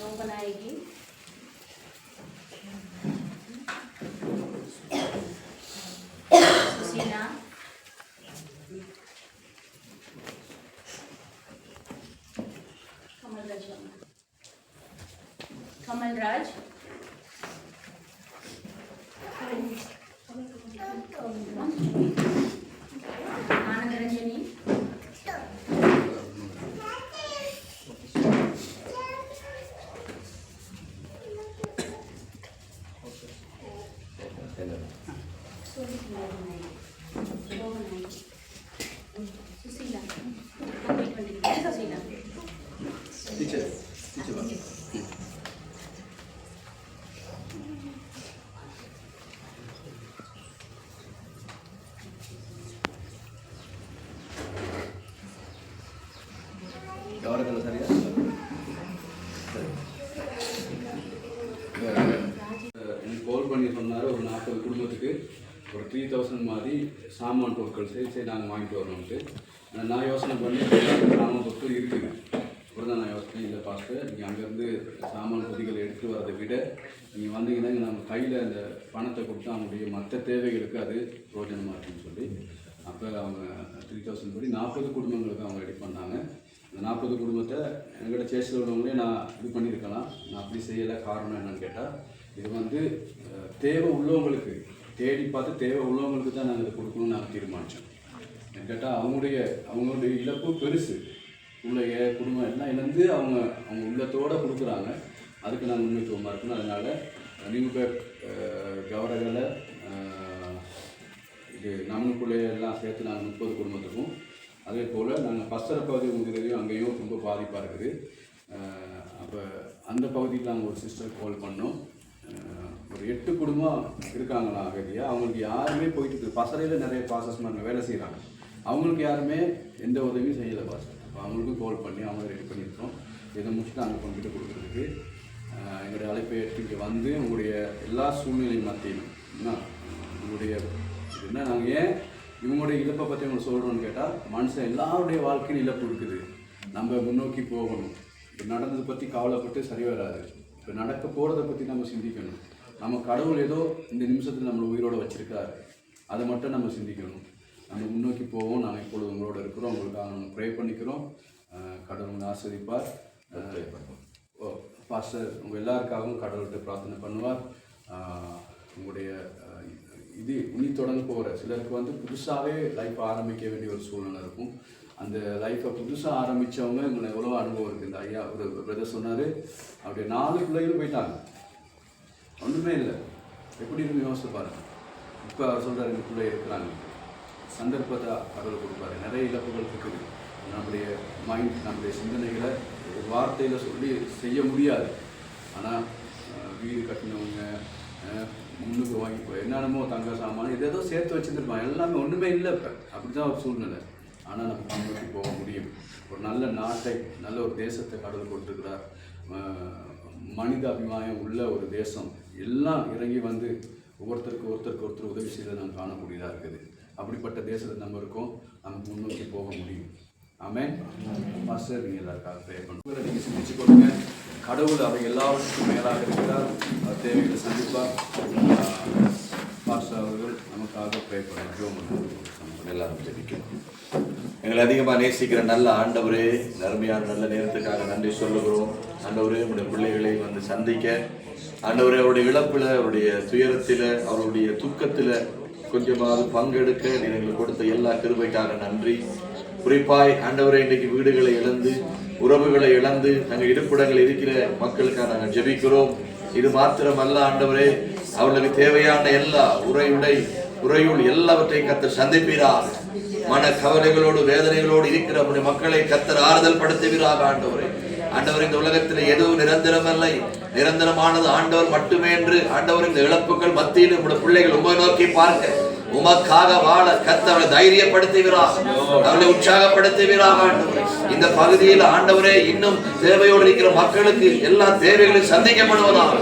லோகநாயகி, சுசீலா, கமல்ராஜ், ஆனந்தரஞ்சனி, சுசீலா, சுசீலா, டீச்சர் வாங்க. கவரங்கள் சரியா? எனக்கு கால் பண்ணி சொன்னார் ஒரு 40 குடும்பத்துக்கு ஒரு 3000 மாதிரி சாமான் பொருட்கள் சரி நாங்கள் வாங்கிட்டு வரணும்ட்டு. நான் யோசனை பண்ணி சாமான் பொருட்கள் இருக்குங்க. அப்புறம் தான் நான் யோசனை இல்லை பாஸ்டர், நீங்கள் அங்கேருந்து சாமான் பொதிகளை எடுத்து வரதை விட நீங்கள் வந்தீங்கன்னா நம்ம கையில் அந்த பணத்தை கொடுத்து அவங்களுடைய மற்ற தேவைகளுக்கு அது பிரோஜனமாக இருக்குன்னு சொல்லி அப்போ அவங்க 3000 படி 40 குடும்பங்களுக்கு அவங்க ரெடி பண்ணாங்க. அந்த 40 குடும்பத்தை எங்கள்கிட்ட சேர்ச்சில் உள்ளவங்களே நான் இது பண்ணியிருக்கலாம். நான் அப்படி செய்யலை. காரணம் என்னன்னு கேட்டால் இது வந்து தேவை உள்ளவங்களுக்கு தேடி பார்த்து தேவை உள்ளவங்களுக்கு தான் நாங்கள் இதை கொடுக்கணும்னு நாங்கள் தீர்மானித்தோம். கேட்டால் அவங்களுடைய இழப்பு பெருசு. பிள்ளைய குடும்பம் எல்லாம் இழந்து அவங்க உள்ளத்தோடு கொடுக்குறாங்க. அதுக்கு நாங்கள் முன்னித்துவமாக இருக்கணும். அதனால் நீங்கள் கௌரகளை இது நம்மளுக்குள்ளேயெல்லாம் சேர்த்து நாங்கள் 30 குடும்பத்துக்கும் அதே போல் நாங்கள் பஸ்தர பகுதி உங்களுக்கு அங்கேயும் ரொம்ப பாதிப்பாக இருக்குது. அப்போ அந்த பகுதிக்கு நாங்கள் ஒரு சிஸ்டர் கால் பண்ணோம். ஒரு 8 குடும்பம் இருக்காங்களா அகதியாக. அவங்களுக்கு யாருமே போயிட்டு பசறையில் நிறைய ப்ராசஸ் பண்ண வேலை செய்கிறாங்க. அவங்களுக்கு யாருமே எந்த உதவியும் செய்யலை பாஸ்டர். அப்போ அவங்களுக்கும் கால் பண்ணி அவங்க ரெடி பண்ணியிருக்கோம். இதை முடிச்சுட்டு அங்கே கொண்டுட்டு கொடுக்குறதுக்கு எங்களுடைய அழைப்பை ஏற்று இங்கே வந்து உங்களுடைய எல்லா சூழ்நிலையும் மத்தியிலும் உங்களுடைய என்ன நாங்கள் ஏன் இவங்களுடைய இழப்பை பற்றி உங்களுக்கு சொல்கிறோன்னு கேட்டால் மனுஷன் எல்லாருடைய வாழ்க்கையும் இழப்பு இருக்குது. நம்ம முன்னோக்கி போகணும். இப்போ நடந்ததை பற்றி கவலைப்பட்டு சரி வராது. இப்போ நடக்க போகிறத பற்றி நம்ம சிந்திக்கணும். நம்ம கடவுள் ஏதோ இந்த நிமிஷத்தில் நம்மளை உயிரோடு வச்சுருக்காரு, அதை மட்டும் நம்ம சிந்திக்கணும். நம்ம முன்னோக்கி போவோம். நாங்கள் இப்பொழுது உங்களோட இருக்கிறோம். உங்களுக்காக நம்ம ப்ரே பண்ணிக்கிறோம். கடவுள் ஆஸ்வதிப்பார். பாஸ்டர் உங்கள் எல்லாருக்காகவும் கடவுள்கிட்ட பிரார்த்தனை பண்ணுவார். உங்களுடைய இது இனி தொடங்க போகிற சிலருக்கு வந்து புதுசாகவே லைஃப் ஆரம்பிக்க வேண்டிய ஒரு சூழ்நிலை இருக்கும். அந்த லைஃப்பை புதுசாக ஆரம்பித்தவங்க இவங்களை எவ்வளோ அனுபவம் இருக்குது. இந்த ஐயா ஒரு பிரதர் சொன்னார், அவருடைய 4 பிள்ளைகளும் போயிட்டாங்க, ஒன்றுமே இல்லை. எப்படி இருந்து யோசிச்சு பாருங்க. இப்போ அவர் சொல்கிறார், இந்த பிள்ளை இருக்கிறாங்க. சந்தர்ப்பத்தை கடவுள் கொடுப்பாரு. நிறைய இழப்புகள் இருக்குது. நம்முடைய மைண்ட் நம்முடைய சிந்தனைகளை ஒரு வார்த்தையில் சொல்லி செய்ய முடியாது. ஆனால் வீடு கட்டினவங்க முன்னுக்கு வாங்கி என்னென்னமோ தங்க சாமான ஏதோ சேர்த்து வச்சுருப்பாங்க. எல்லாமே ஒன்றுமே இல்லை. இப்போ அப்படி தான் ஒரு சூழ்நிலை. ஆனால் நம்ம முன்னோக்கி போக முடியும். ஒரு நல்ல நாட்டை, நல்ல ஒரு தேசத்தை கடவுள் கொடுத்துருக்கிறார். மனித அபிமானம் உள்ள ஒரு தேசம். எல்லாம் இறங்கி வந்து ஒருத்தருக்கு உதவி செய்த நாம் காணக்கூடியதாக இருக்குது. அப்படிப்பட்ட தேசத்தை நம்ம இருக்கோம். நமக்கு முன்னோக்கி போக முடியும். ஆமென். மாஸ்டர் நீங்கள் எல்லாருக்காக ப்ரே பண்ணுவோம். நீங்கள் சிந்திச்சு கொடுங்க. கடவுள் அவை எல்லாவற்றுக்கும் மேலாக இருக்கிறார். தேவைகளை சந்திப்பார். மாஸ்டர் அவர்கள் நமக்காக ப்ரே பண்ணுவோம். எல்லாரும் ஜெபிக்கணும். எங்களை அதிகமாக நேசிக்கிற நல்ல ஆண்டவரே, அருமையான நல்ல நேரத்துக்காக நன்றி சொல்லுகிறோம். ஆண்டவரே, உங்களுடைய பிள்ளைகளை வந்து சந்திக்க, ஆண்டவரே அவருடைய இழப்பில், அவருடைய துயரத்தில், அவருடைய துக்கத்தில் கொஞ்சமாவது பங்கெடுக்க நீங்கள் எங்களுக்கு கொடுத்த எல்லா கிருபைக்காக நன்றி. குறிப்பாய் ஆண்டவரே, இன்றைக்கு வீடுகளை இழந்து, உறவுகளை இழந்து, நாங்கள் இருப்பிடங்கள் இருக்கிற மக்களுக்காக நாங்கள் ஜெபிக்கிறோம். இது மாத்திரமல்ல ஆண்டவரே, அவர்களுக்கு தேவையான எல்லா உறையுள் எல்லாவற்றையும் கர்த்தர் சந்திப்பீராக. மன கவலைகளோடு வேதனைகளோடு இருக்கிற நம்முடைய மக்களை கர்த்தர் ஆறுதல் படுத்துவீராக. ஆண்டவர் இந்த உலகத்தில் எதுவும் நிரந்தரமல்ல, நிரந்தரமானது ஆண்டவர் மட்டுமே என்று ஆண்டவர் இந்த இழப்புகள் மத்தியில் நம்முடைய பிள்ளைகள் உம்மை நோக்கி பார்க்க, உமக்காக வாழ கர்த்தர் தைரியப்படுத்துவீராக, அவர்களை உற்சாகப்படுத்துவீராக. ஆண்டவரே, இந்த பகுதியில் ஆண்டவரே இன்னும் தேவையோடு இருக்கிற மக்களுக்கு எல்லா தேவைகளும் சந்திக்கப்படுவதாக,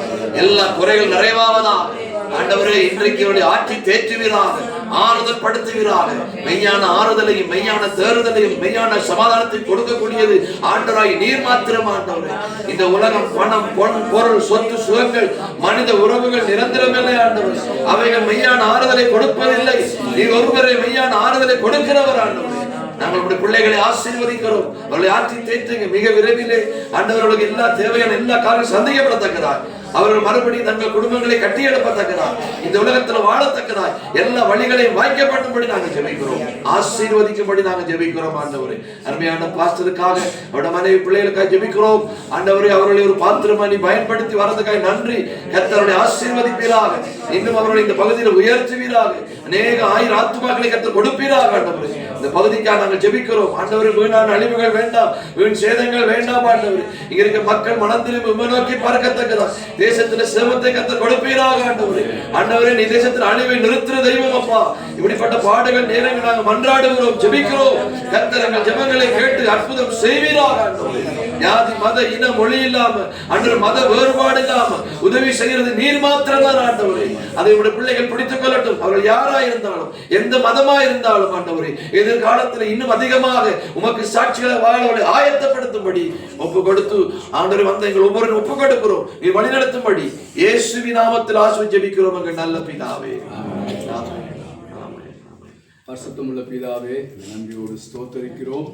எல்லா குறைகள் நிறைவாவதாக. ஆண்டவரே, இன்றைக்கு அவருடைய ஆட்சி தேற்றுவீராக. ஆறுதல் படுத்துவீராக. மெய்யான ஆறுதலையும் மெய்யான தேறுதலையும் மெய்யான சமாதானத்தை கொடுக்கக்கூடியது ஆண்டவராய் நீர் மாத்திரம் ஆண்டவரே. இந்த உலகம் பணம் பொன் பொருள் சொத்து சுகங்கள் மனித உறவுகள் நிரந்தரமில்லை ஆண்டவர். அவைகள் மெய்யான ஆறுதலை கொடுப்பதில்லை. நீ ஒருவரை மெய்யான ஆறுதலை கொடுக்கிறவர் ஆண்டவரே. நாங்கள் பிள்ளைகளை ஆசீர்வதிக்கிறோம். அவர்களை ஆற்றி தேற்றுங்க. மிக விரைவிலே ஆண்டவர்களுக்கு எல்லா தேவையான எல்லா காரியம் சந்தேகப்படத்தக்கதாய் அவர்கள் மறுபடியும் தங்கள் குடும்பங்களை கட்டியெழுப்பத்தக்கதாய் இந்த உலகத்தில் வாழத்தக்கதாய் எல்லா வழிகளையும் வாய்க்கப்பட்டும்படி நாங்கள் ஜெபிக்கிறோம். ஆசீர்வதிக்கும்படி நாங்கள் ஜெபிக்கிறோம் ஆண்டவரே. அருமையான பாஸ்டருக்காக அவருடைய மனைவி பிள்ளைகளுக்காக ஜெபிக்கிறோம் ஆண்டவரே. அவர்களை ஒரு பாத்திரமானி பயன்படுத்தி வரதுக்காக நன்றி. கர்த்தருடைய ஆசீர்வதிப்பீராக. இன்னும் அவர்களை இந்த பகுதியில் உயர்த்துவீராக. அநேக ஆயிரம் ஆத்துமாக்களை கர்த்தர் கொடுப்பீராக ஆண்டவரே. இந்த பகுதிக்காக நாங்கள் ஜெபிக்கிறோம் ஆண்டவரே. வீணான அழிவுகள் வேண்டாம், வீண் சேதங்கள் வேண்டாம் ஆண்டவரே. இங்க இருக்க மக்கள் மனம் திரும்பி நோக்கி பார்க்கத்தக்கதா தேசத்துல சேமத்தை கர்த்தர் கொடுப்பீராக ஆண்டவரே. ஆண்டவரே, நீ தேசத்தில் அழிவை நிறுத்துற தெய்வம் அப்பா. இப்படிப்பட்ட பாடுகள் நேரங்கள் நாங்கள் மன்றாடுகிறோம், ஜெபிக்கிறோம். கர்த்தர் எங்கள் ஜெபங்களை கேட்டு அற்புதம் செய்வீராக ஆண்டவரே. ஜாதி மத இன மொழி இல்லாம அன்று மத வேறுபாடு இல்லாம உதவி செய்யறது நீர் மாத்திரம் தான் ஆண்டவரே. அதை உடைய பிள்ளைகள் பிடித்துக் கொள்ளட்டும். அவர்கள் யாரா இருந்தாலும் எந்த மதமா இருந்தாலும் ஆண்டவரே, எதிர்காலத்தில் இன்னும் அதிகமாக உமக்கு சாட்சிகளை வாழவர்களை ஆயத்தப்படுத்தும்படி ஒப்பு கொடுத்து ஆண்டவரே வந்த எங்கள் ஒவ்வொரு ஒப்பு கொடுக்கிறோம். நீ வழிநடத்தும்படி இயேசுவின் நாமத்தில் ஆசீர்வதித்து ஜெபிக்கிறோம் எங்கள் நல்ல பிதாவே. பரிசுத்தமுள்ள பிதாவே, நன்றியோடு ஸ்தோத்தரிக்கிறோம்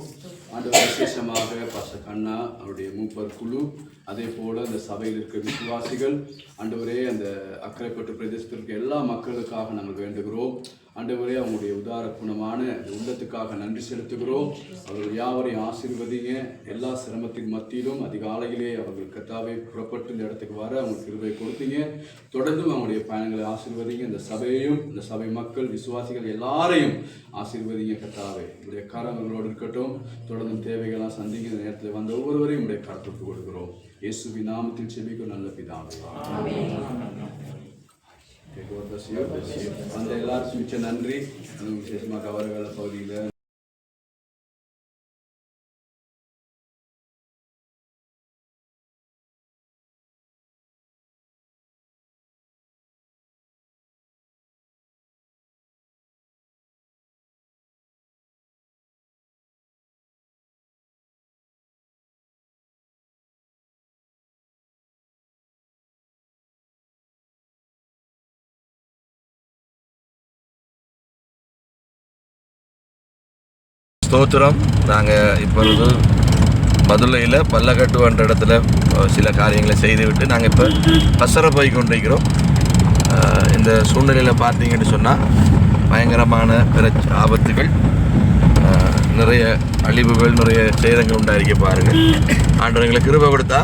ஆண்டவர். விசேஷமாக பாஸ்டர் கண்ணா அவருடைய மூப்பர் குழு, அதே போல அந்த சபையில் இருக்கிற விசுவாசிகள் ஆண்டவரே, அந்த அக்கரைப்பட்டு பிரதேசத்தில் இருக்க எல்லா மக்களுக்காக நாங்கள் வேண்டுகிறோம் ஆண்டவரே. அவங்களுடைய உதார குணமான உள்ளத்துக்காக நன்றி செலுத்துகிறோம். அவர்கள் யாவரையும் ஆசீர்வதிங்க. எல்லா சிரமத்தின் மத்தியிலும் அதிகாலையிலே அவர்கள் கர்த்தாவே புறப்பட்டு இந்த இடத்துக்கு வர அவங்களுக்கு கிருபை கொடுத்தீங்க. தொடர்ந்தும் அவங்களுடைய பயணங்களை ஆசீர்வதிங்க. இந்த சபையையும் இந்த சபை மக்கள் விசுவாசிகள் எல்லாரையும் ஆசீர்வதிங்க கர்த்தாவே. உடைய கரம் அவர்களோடு இருக்கட்டும். தொடர்ந்தும் தேவைகளாக சந்திக்க இந்த நேரத்தில் வந்த ஒவ்வொருவரையும் உடைய கரத்திற்கு கொடுக்கிறோம். இயேசுவின் நாமத்தில் செபிக்கும் நல்ல பிதாவே. அந்த எல்லாருக்கும் மிச்ச நன்றி. விசேஷமாக அவர்கள் பகுதியில் ஸ்தோத்திரம். நாங்கள் இப்பொழுது மதுரையில் பல்லக்கட்டுன்ற இடத்துல சில காரியங்களை செய்துவிட்டு நாங்கள் இப்போ பசரை போய் கொண்டிருக்கிறோம். இந்த சூழ்நிலையில் பார்த்தீங்கன்னு சொன்னால் பயங்கரமான ஆபத்துகள், நிறைய அழிவுகள், நிறைய சேதங்கள் உண்டாயிருக்க பாருங்கள். ஆண்டவர் எங்களுக்கு கிருபை கொடுத்தா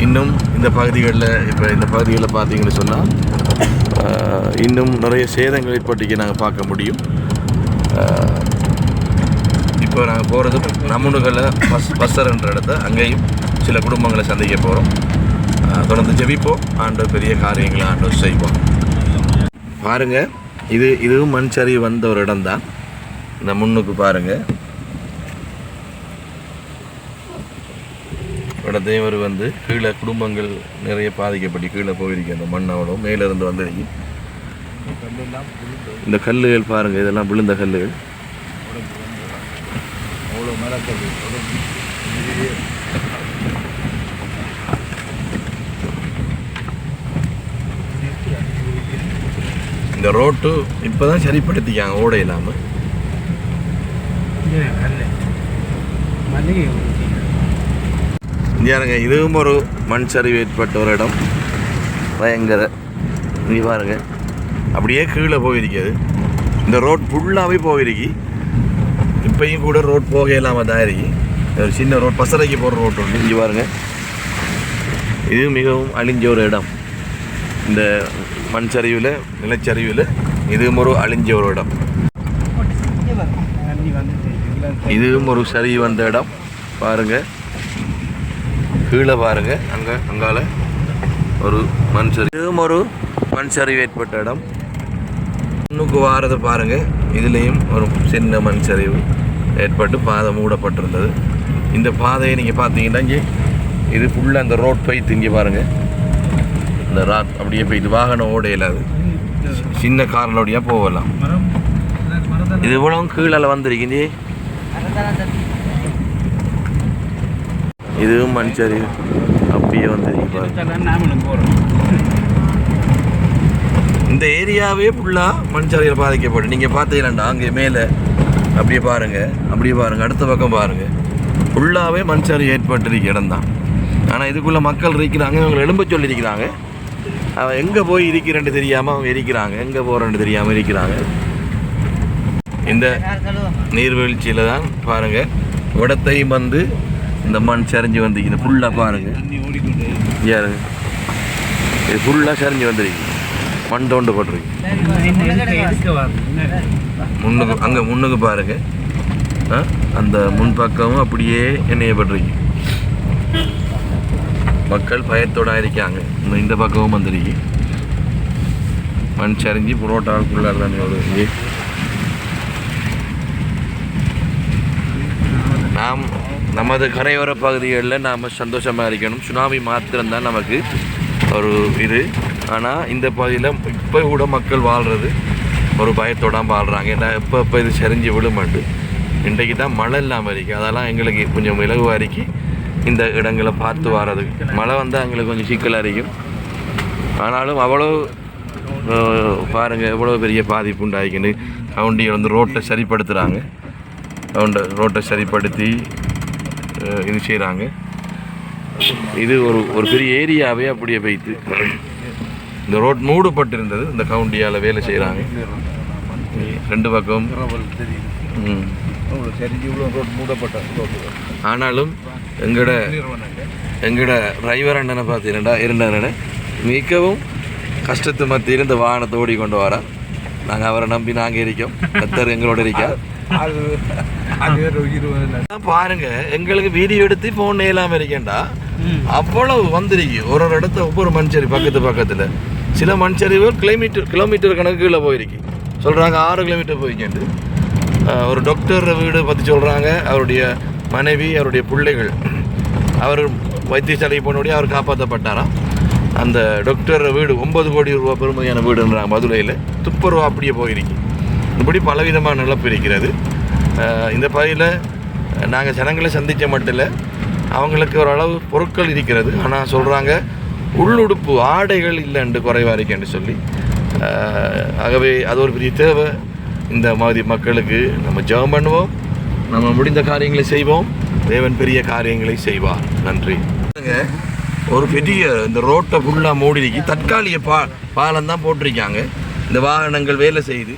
இன்னும் இந்த பகுதிகளில் பார்த்தீங்கன்னு சொன்னால் இன்னும் நிறைய சேதங்கள் இப்போதைக்கு நாங்கள் பார்க்க முடியும். இப்போ நாங்கள் போகிறது நம்முனுகளில் பஸ்ஸர்ன்ற இடத்த, அங்கேயும் சில குடும்பங்களை சந்திக்க போகிறோம். தொடர்ந்து ஜெபிப்போம். ஆண்டவர் பெரிய காரியங்களை ஆண்டவர் செய்வோம். பாருங்கள், இதுவும் மண் சரிவு வந்த ஒரு இடம் தான். இந்த முன்னுக்கு பாருங்கள், இடத்தையும் ஒரு கீழே குடும்பங்கள் நிறைய பாதிக்கப்பட்டு கீழே போயிருக்கு. அந்த மண்ணோட மேலேருந்து வந்துருக்கு. இந்த கல்லுகள் பாருங்கள், இதெல்லாம் விழுந்த கல்லுகள். இந்த ரோட்டு இப்போ தான் சரிப்படுத்திக்காங்க, ஓட இல்லாமல். இந்தியாருங்க, இதுவும் ஒரு மண் சரிவு ஏற்பட்ட ஒரு இடம். பயங்கர இங்கே பாருங்க, அப்படியே கீழே போயிருக்காது. இந்த ரோட் ஃபுல்லாகவே போயிருக்கு. இப்பையும் கூட ரோட் போக இல்லாமல் தான் இருக்கு. ஒரு சின்ன ரோட், பசறைக்கு போகிற ரோட் ஒன்று இங்கே பாருங்க. இது மிகவும் அழிஞ்ச ஒரு இடம். இந்த மண் சரிவில், நிலச்சரிவில் இதுவும் ஒரு அழிஞ்ச ஒரு இடம். இதுவும் ஒரு சரிவு வந்த இடம். பாருங்கள், கீழே பாருங்கள், அங்கால ஒரு மண் சரிவு. இதுவும் ஒரு மண் சரிவு ஏற்பட்ட இடம். முன்னுக்கு வாரதை பாருங்கள், இதுலேயும் ஒரு சின்ன மண் சரிவு ஏற்பட்டு பாதை மூடப்பட்டிருந்தது. இந்த பாதையை நீங்கள் பார்த்தீங்கன்னா இங்கே இது ஃபுல்லாக அந்த ரோட் போய் திங்கி பாருங்கள். இந்த ராட் அப்படியே போய் இது வாகனம் ஓட இல்லாது சின்ன காரணோடையாக போகலாம். இது இவ்வளோ கீழே வந்திருக்கீங்க. இதுவும் மஞ்சரி அப்படியே வந்திருக்கு. இந்த ஏரியாவே ஃபுல்லாக மண்சரியில் பாதிக்கப்பட்டு நீங்கள் பார்த்தீங்களாண்டா அங்கே மேலே அப்படியே பாருங்கள் அடுத்த பக்கம் பாருங்கள் ஃபுல்லாகவே மண்சரி ஏற்பட்டிருக்க இடம் தான். ஆனால் இதுக்குள்ளே மக்கள் இருக்கிறாங்க, இவங்களை எழும்ப சொல்லியிருக்கிறாங்க. அவன் எங்கே போய் இருக்கிறேன்னு தெரியாமல் அவங்க இருக்கிறாங்க, எங்கே போகிறேன்னு தெரியாமல் இருக்கிறாங்க. இந்த நீர்வீழ்ச்சியில் தான் பாருங்கள் இடத்தையும் வந்து இந்த மண் சரிஞ்சு வந்துருக்கு. ஃபுல்லாக பாருங்கள் யாருங்க இது ஃபுல்லாக சரிஞ்சு வந்துருக்கு, மண் தோண்டு போட்டிருக்கு. முன்னுக்கு பாருங்க அந்த முன்பக்கமும் அப்படியே எண்ணெயப்பட்டிருக்கு. மக்கள் பயத்தோட இருக்காங்க. இந்த பக்கமும் வந்துருக்கு மண் சரிஞ்சு புரோட்டாவுக்குள்ளார தானே வருது. நாம் நமது கரையோர பகுதிகளில் நாம் சந்தோஷமாக இருக்கணும். சுனாமி மாத்திரம்தான் நமக்கு ஒரு இது. ஆனால் இந்த பகுதியில் இப்போ கூட மக்கள் வாழ்கிறது ஒரு பயத்தோடாமல் வாழ்கிறாங்க. ஏன்னா இப்போ இது செறிஞ்சு விழுமாண்டு. இன்றைக்கு தான் மழை இல்லாமல் இருக்குது. அதெல்லாம் எங்களுக்கு கொஞ்சம் இலகுவாக இருக்கி இந்த இடங்களை பார்த்து வர்றதுக்கு. மழை வந்தால் எங்களுக்கு கொஞ்சம் சிக்கலாக இருக்கும். ஆனாலும் அவ்வளோ பாருங்கள் எவ்வளோ பெரிய பாதிப்பு உண்டாகிக்கின்னு கவுண்டியை வந்து ரோட்டை சரிப்படுத்துகிறாங்க. ரோட்டை சரிப்படுத்தி இது செய்கிறாங்க. இது ஒரு பெரிய ஏரியாவே அப்படியே வைத்து இந்த ரோட் மூடப்பட்டிருந்தது. இந்த கவுண்டியால் வேலை செய்கிறாங்க. ரெண்டு பக்கம் ஆனாலும் எங்களோட டிரைவர் அண்ணனை பார்த்தீங்கன்னா இருந்தாங்க மிகவும் கஷ்டத்து மத்தியில் இந்த வாகனத்தை ஓடி கொண்டு வரா. நாங்கள் அவரை நம்பி நாங்கள் இருக்கோம். கத்தர் எங்களோட இருக்கா. பாருங்க எங்களுக்கு வீடியோ எடுத்து போன் இல்லாம இருக்கேன்டா அவ்வளவு வந்திருக்கு. ஒரு இடத்த ஒவ்வொரு மண்சரி பக்கத்துல சில மண்சரிவுகள் கிலோமீட்டர் கணக்கு கீழே போயிருக்கு. சொல்றாங்க 6 கிலோமீட்டர் போயிருக்கேன். ஒரு டாக்டர் வீடு பற்றி சொல்றாங்க. அவருடைய மனைவி அவருடைய பிள்ளைகள் அவர் வைத்தியசாலைக்கு போனோடய அவர் காப்பாற்றப்பட்டாராம். அந்த டாக்டர் வீடு 9 கோடி ரூபா பெருமையான வீடுன்றாங்க மதுரையில். துப்புரவா அப்படியே போயிருக்கு. இப்படி பலவிதமான நிலப்பு இருக்கிறது. இந்த பகுதியில் நாங்கள் ஜனங்களை சந்தித்த மட்டும் இல்லை, அவங்களுக்கு ஓரளவு பொருட்கள் இருக்கிறது. ஆனால் சொல்கிறாங்க உள்ளுடுப்பு ஆடைகள் இல்லைன்னு குறைவாக இருக்கேன்னு சொல்லி. ஆகவே அது ஒரு பெரிய தேவை. இந்த மாதிரி மக்களுக்கு நம்ம ஜெபம் பண்ணுவோம், நம்ம முடிந்த காரியங்களை செய்வோம். தேவன் பெரிய காரியங்களை செய்வார். நன்றி. ஒரு பெரிய இந்த ரோட்டை ஃபுல்லாக மூடிருக்கு. தற்காலிக பாலம் தான் போட்டிருக்காங்க. இந்த வாகனங்கள் வேலை செய்யுது.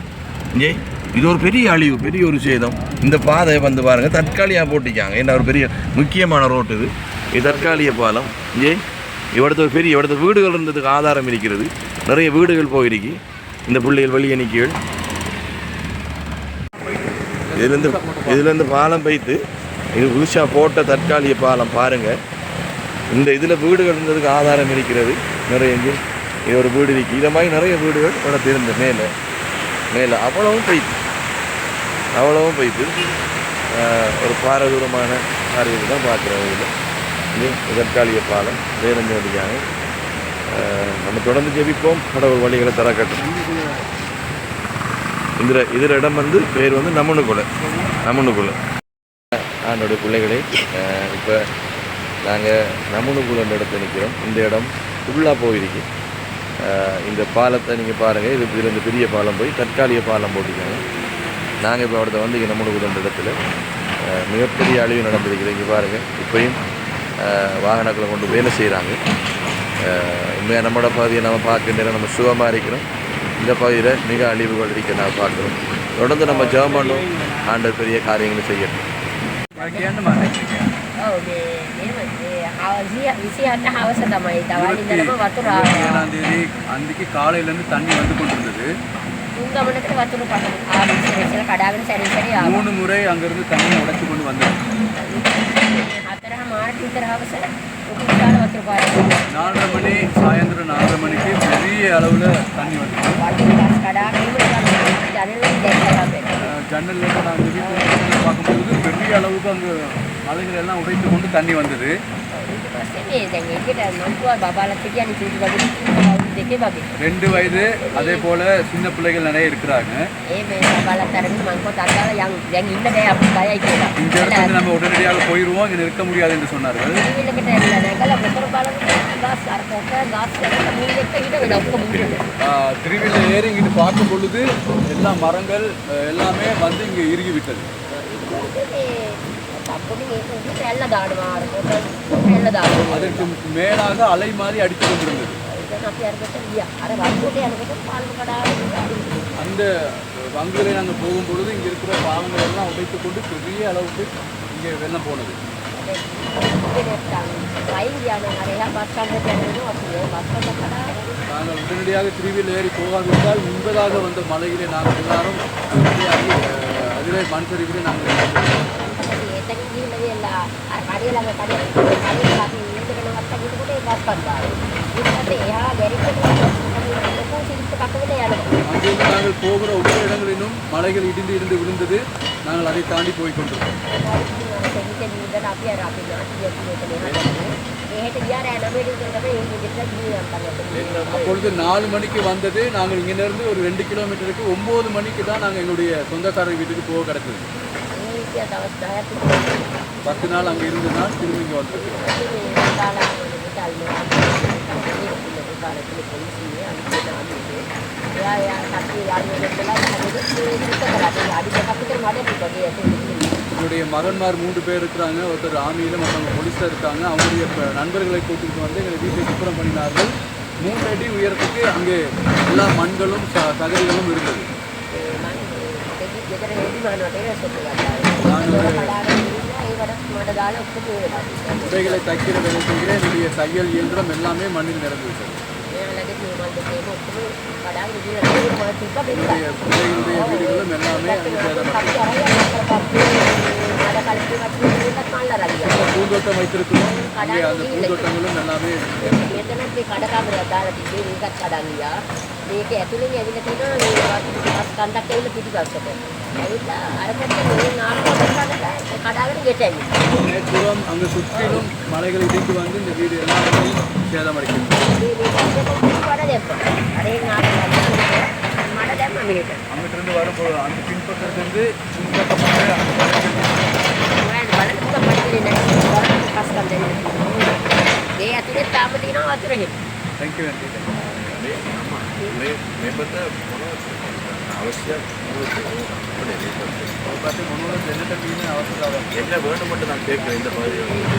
இங்கே இது ஒரு பெரிய அழிவு, பெரிய ஒரு சேதம். இந்த பாதை வந்து பாருங்கள் தற்காலியாக போட்டிருக்காங்க. ஏன்னா ஒரு பெரிய முக்கியமான ரோட்டு இது தற்காலிக பாலம். இங்கே இவ்வளோ பெரிய வீடுகள் இருந்ததுக்கு ஆதாரம் இருக்கிறது. நிறைய வீடுகள் போயிருக்கு. இந்த பிள்ளைகள் வெளியே நிற்கள் இதுலேருந்து பாலம் வைத்து இது புதுசாக போட்ட தற்காலிக பாலம் பாருங்கள். இந்த இதில் வீடுகள் இருந்ததுக்கு ஆதாரம் இருக்கிறது. நிறைய இங்கே இது ஒரு வீடு இருக்குது. இதை மாதிரி நிறைய வீடுகள் உடனே இருந்த மேலே அவ்வளவும் போய்த்து ஒரு பாரதூரமான காரியத்தை தான் பார்க்குறோம். இது தற்காலிக பாலம் வேறஞ்சு வந்திருக்காங்க. நம்ம தொடர்ந்து ஜெபிப்போம். கடவுள் வழிகளை தரக்கட்டும். இதில் இடம் வந்து பேர் வந்து நம்மனுக்குள்ள ஆண்டோடைய பிள்ளைகளே. இப்போ நாங்கள் நம்மனுக்குள்ள இடத்துல நிற்கிறோம். இந்த இடம் ஃபுல்லாக போயிருக்கு. இந்த பாலத்தை நீங்கள் பாருங்கள். இதில் இந்த பெரிய பாலம் போய் தற்காலிக பாலம் போட்டிருக்காங்க. நாங்கள் இப்போ அவர்கிட்ட வந்து இங்கே நம்மளுக்கு அந்த இடத்துல மிகப்பெரிய அழிவு நடந்திருக்குது. இங்கே பாருங்கள் இப்போயும் வாகனங்களை கொண்டு வேலை செய்கிறாங்க. உண்மையாக நம்மளோட பகுதியை நம்ம பார்க்கின்ற நம்ம சுகமாக இருக்கிறோம். இந்த பகுதியில் மிக அழிவுகள் இருக்க நான் பார்க்குறோம். தொடர்ந்து நம்ம ஜெபம் பண்ணுவோம். ஆண்டவர் பெரிய காரியங்களை செய்யணும். அன்றைக்கு காலையிலேருந்து தண்ணி வந்து கொண்டிருந்தது. 3 முறை அங்கேருந்து தண்ணியை உடைச்சு கொண்டு வந்தது. 4:30 மணி சாயந்தரம் 4:30 மணிக்கு பெரிய அளவில் தண்ணி வந்து ஜன்னல்லேருந்து நாங்கள் வீட்டில் பார்க்கும்போது பெரிய அளவுக்கு அங்கே மலைகள் எல்லாம் உடைத்து கொண்டு தண்ணி வந்தது. දෙකේ වගේ. 2 வயது அதே போல் சின்ன பிள்ளைகள் நிறைய இருக்கிறாங்க. මේ බලතරගෙන මං කොට අරගාලා දැන් ඉන්න බෑ අපි බයයි කියලා. இந்த இடத்துல நம்ம உடனடியாக போயிடுவோம், இங்கே நிற்க முடியாது என்று சொன்னார்கள். ඊළඟට ඇවිල්ලා නැගලා මොකද බලන්න ගාස් අර කොට ගාස් එකක මූලෙට හිට වෙලා ඔක්කොම මුහුණට. திருவிழில் ஏறி இங்கிட்டு பார்க்கும் பொழுது எல்லா மரங்கள் எல்லாமே வந்து இங்கே இறுகி விட்டது. ඇල්ල දානවා අර කොට ඇල්ල දානවා. அதற்கு மேலாக அலை மாதிரி அடித்து கொண்டிருந்தது. දැන් අපි අරකට ගියා. අර වංගුවට යනකොට පාලම කඩාගෙන அந்த வங்கிலே நாங்கள் போகும் பொழுது இங்கே இருக்கிற பாலங்கள் எல்லாம் உடைத்து கொண்டு பெரிய அளவுக்கு இங்கே வெள்ளம் போனது. நாங்கள் உடனடியாக திருவியில் ஏறி போகாவிட்டால் முன்பதாக வந்த மலையிலே நாங்கள் எல்லாரும் உடனடியாக அதிலே மண் சரிவிலே நாங்கள் அங்கிருந்து நாங்கள் போகிற ஒவ்வொரு இடங்களிலும் மலைகள் இடிந்து இடிந்து விழுந்தது. நாங்கள் அதை தாண்டி போய் கொண்டிருக்கோம். அப்பொழுது 4 மணிக்கு வந்தது. நாங்கள் இங்கிருந்து ஒரு 2 கிலோமீட்டருக்கு 9 மணிக்கு தான் நாங்கள் எங்களுடைய சொந்தக்காரர் வீட்டுக்கு போக கிடக்குது. 10 நாள் அங்கே இருந்ததுனால் திரும்பி இங்கே வந்துருக்கோம். என்னுடைய மகன்மார் 3 பேர் இருக்கிறாங்க. ஒருத்தர் ஆர்மியில், மற்றவங்க போலீஸாக இருக்காங்க. அவங்களுடைய நண்பர்களை கூட்டிகிட்டு வந்து எங்களை வீட்டை சுத்தம் பண்ணினார்கள். 3 அடி உயரத்துக்கு அங்கே எல்லா மண்களும் தகதிகளும் இருந்தது. உடைகளை தைக்கிற வேலை செய்கிற என்னுடைய தையல் இயந்திரம் எல்லாமே மண்ணில் நிரம்பி விட்டது. என்னுடைய பிள்ளைகளுடைய வீடுகளும் எல்லாமே பூந்தோட்டம் வைத்திருக்கிறோம். அங்கே அந்த பூந்தோட்டங்களும் எல்லாமே මේක ඇතුලෙන් ඇවිල්ලා තියෙනවා මේ කන්දක් ඇවිල්ලා පිටිපස්සට. ඇවිල්ලා අර පැත්තේ මේ නාට්‍ය කඩාගෙන ගෙටයි. மேற்புறம் அங்கே சுற்றிலும் மலைகள் இடிந்து வந்து இந்த வீடு எல்லாமே சேதமடைக்கிறது. அங்கிட்டிருந்து வரும்போது அந்த பின்பக்கத்திலிருந்து தேங்க்யூ ஆண்டி. என்ன வேணும் மட்டும் நான் கேட்குறேன். இந்த மாதிரி எங்களுக்கு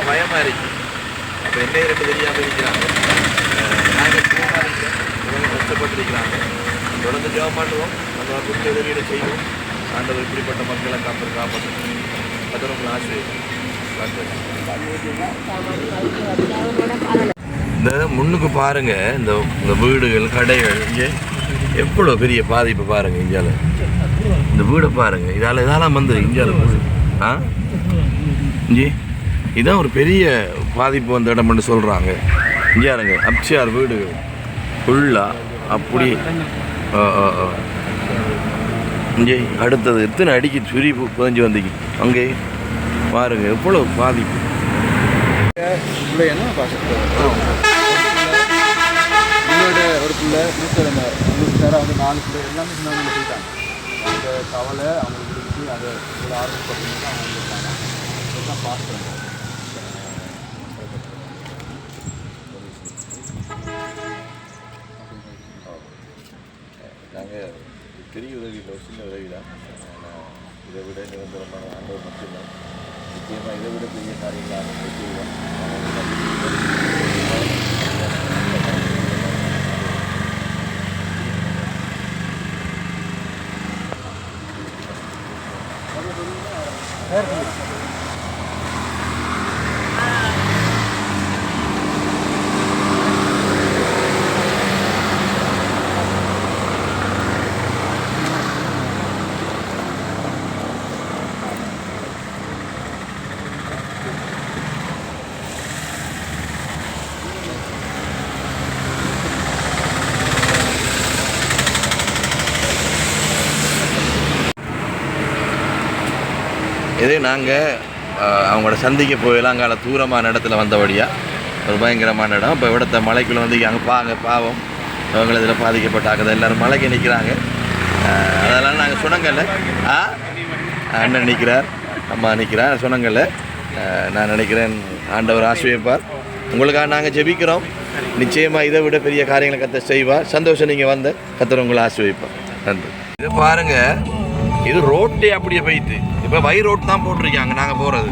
பயமா இருக்கு. அப்போ என்ன ரெண்டு தெரியாமல் இருக்கிறாங்க. நாங்கள் போகாதீங்க, இவங்க கஷ்டப்பட்டிருக்கிறாங்க. தொடர்ந்து ஜெபம் பண்ணுவோம், அந்த குறித்த உதவியை செய்வோம். ஆண்டவர் இப்படிப்பட்ட மக்களை காப்பாற்றணும். அது உங்களை ஆசிரியர். இந்த முன்னுக்கு பாருங்க, இந்த வீடுகள், கடைகள், இங்கே எவ்வளோ பெரிய பாதிப்பு பாருங்க. இந்தியாவில் இந்த வீடை பாருங்க. இதெல்லாம் வந்து இந்தியாவில் இங்கே இதான் ஒரு பெரிய பாதிப்பு வந்த இடம்னு சொல்கிறாங்க. இந்தியாருங்க அப்சியார் வீடுகள் ஃபுல்லாக அப்படி. இங்கே அடுத்தது எத்தனை அடிக்கு சுரி புதஞ்சு வந்தீங்க. அங்கே பாருங்க எவ்வளோ பாதிப்பு. ஒரு பிள்ளை வந்து 4 பிள்ளை எல்லாமே சின்ன போயிட்டாங்க. அந்த கவலை அவங்களுக்கு இருக்கு. அதை ஒரு ஆரம்பிச்சு அவங்க இருக்காங்க. இதெல்லாம் பார்க்குறாங்க. நாங்கள் பெரிய உதவி இல்லை, ஒரு சின்ன உதவி தான். இதை விட நிரந்தரமான ஆண்டவர் மட்டும்தான். நிச்சயமாக இதை விட பெரிய காரியங்களாக செய்வோம். இது நாங்கள் அவங்களோட சந்திக்க போயெல்லாம் அங்கே தூரமான இடத்துல வந்தபடியாக ஒரு பயங்கரமான இடம். இப்போ இடத்த மலைக்குள்ளே வந்து அங்கே பாவம் அவங்க இதில் பாதிக்கப்பட்டாக்குது. எல்லோரும் மலைக்கு நிற்கிறாங்க. அதெல்லாம் நாங்கள் சுணங்கல்ல அண்ணன் நிற்கிறார், அம்மா நிற்கிறார். சுணங்கல்ல நான் நினைக்கிறேன் ஆண்டவர் ஆசீர்வதிப்பார். உங்களுக்காக நாங்கள் ஜெபிக்கிறோம். நிச்சயமாக இதை விட பெரிய காரியங்களை கத்த செய்வார். சந்தோஷம், நீங்கள் வந்த கத்தர் உங்களை ஆசீர்வதிப்பார். நன்றி. இதை பாருங்கள், இது ரோட்டே அப்படியே போயிட்டு இப்போ ரோட் தான் போட்டிருக்காங்க நாங்கள் போகிறது.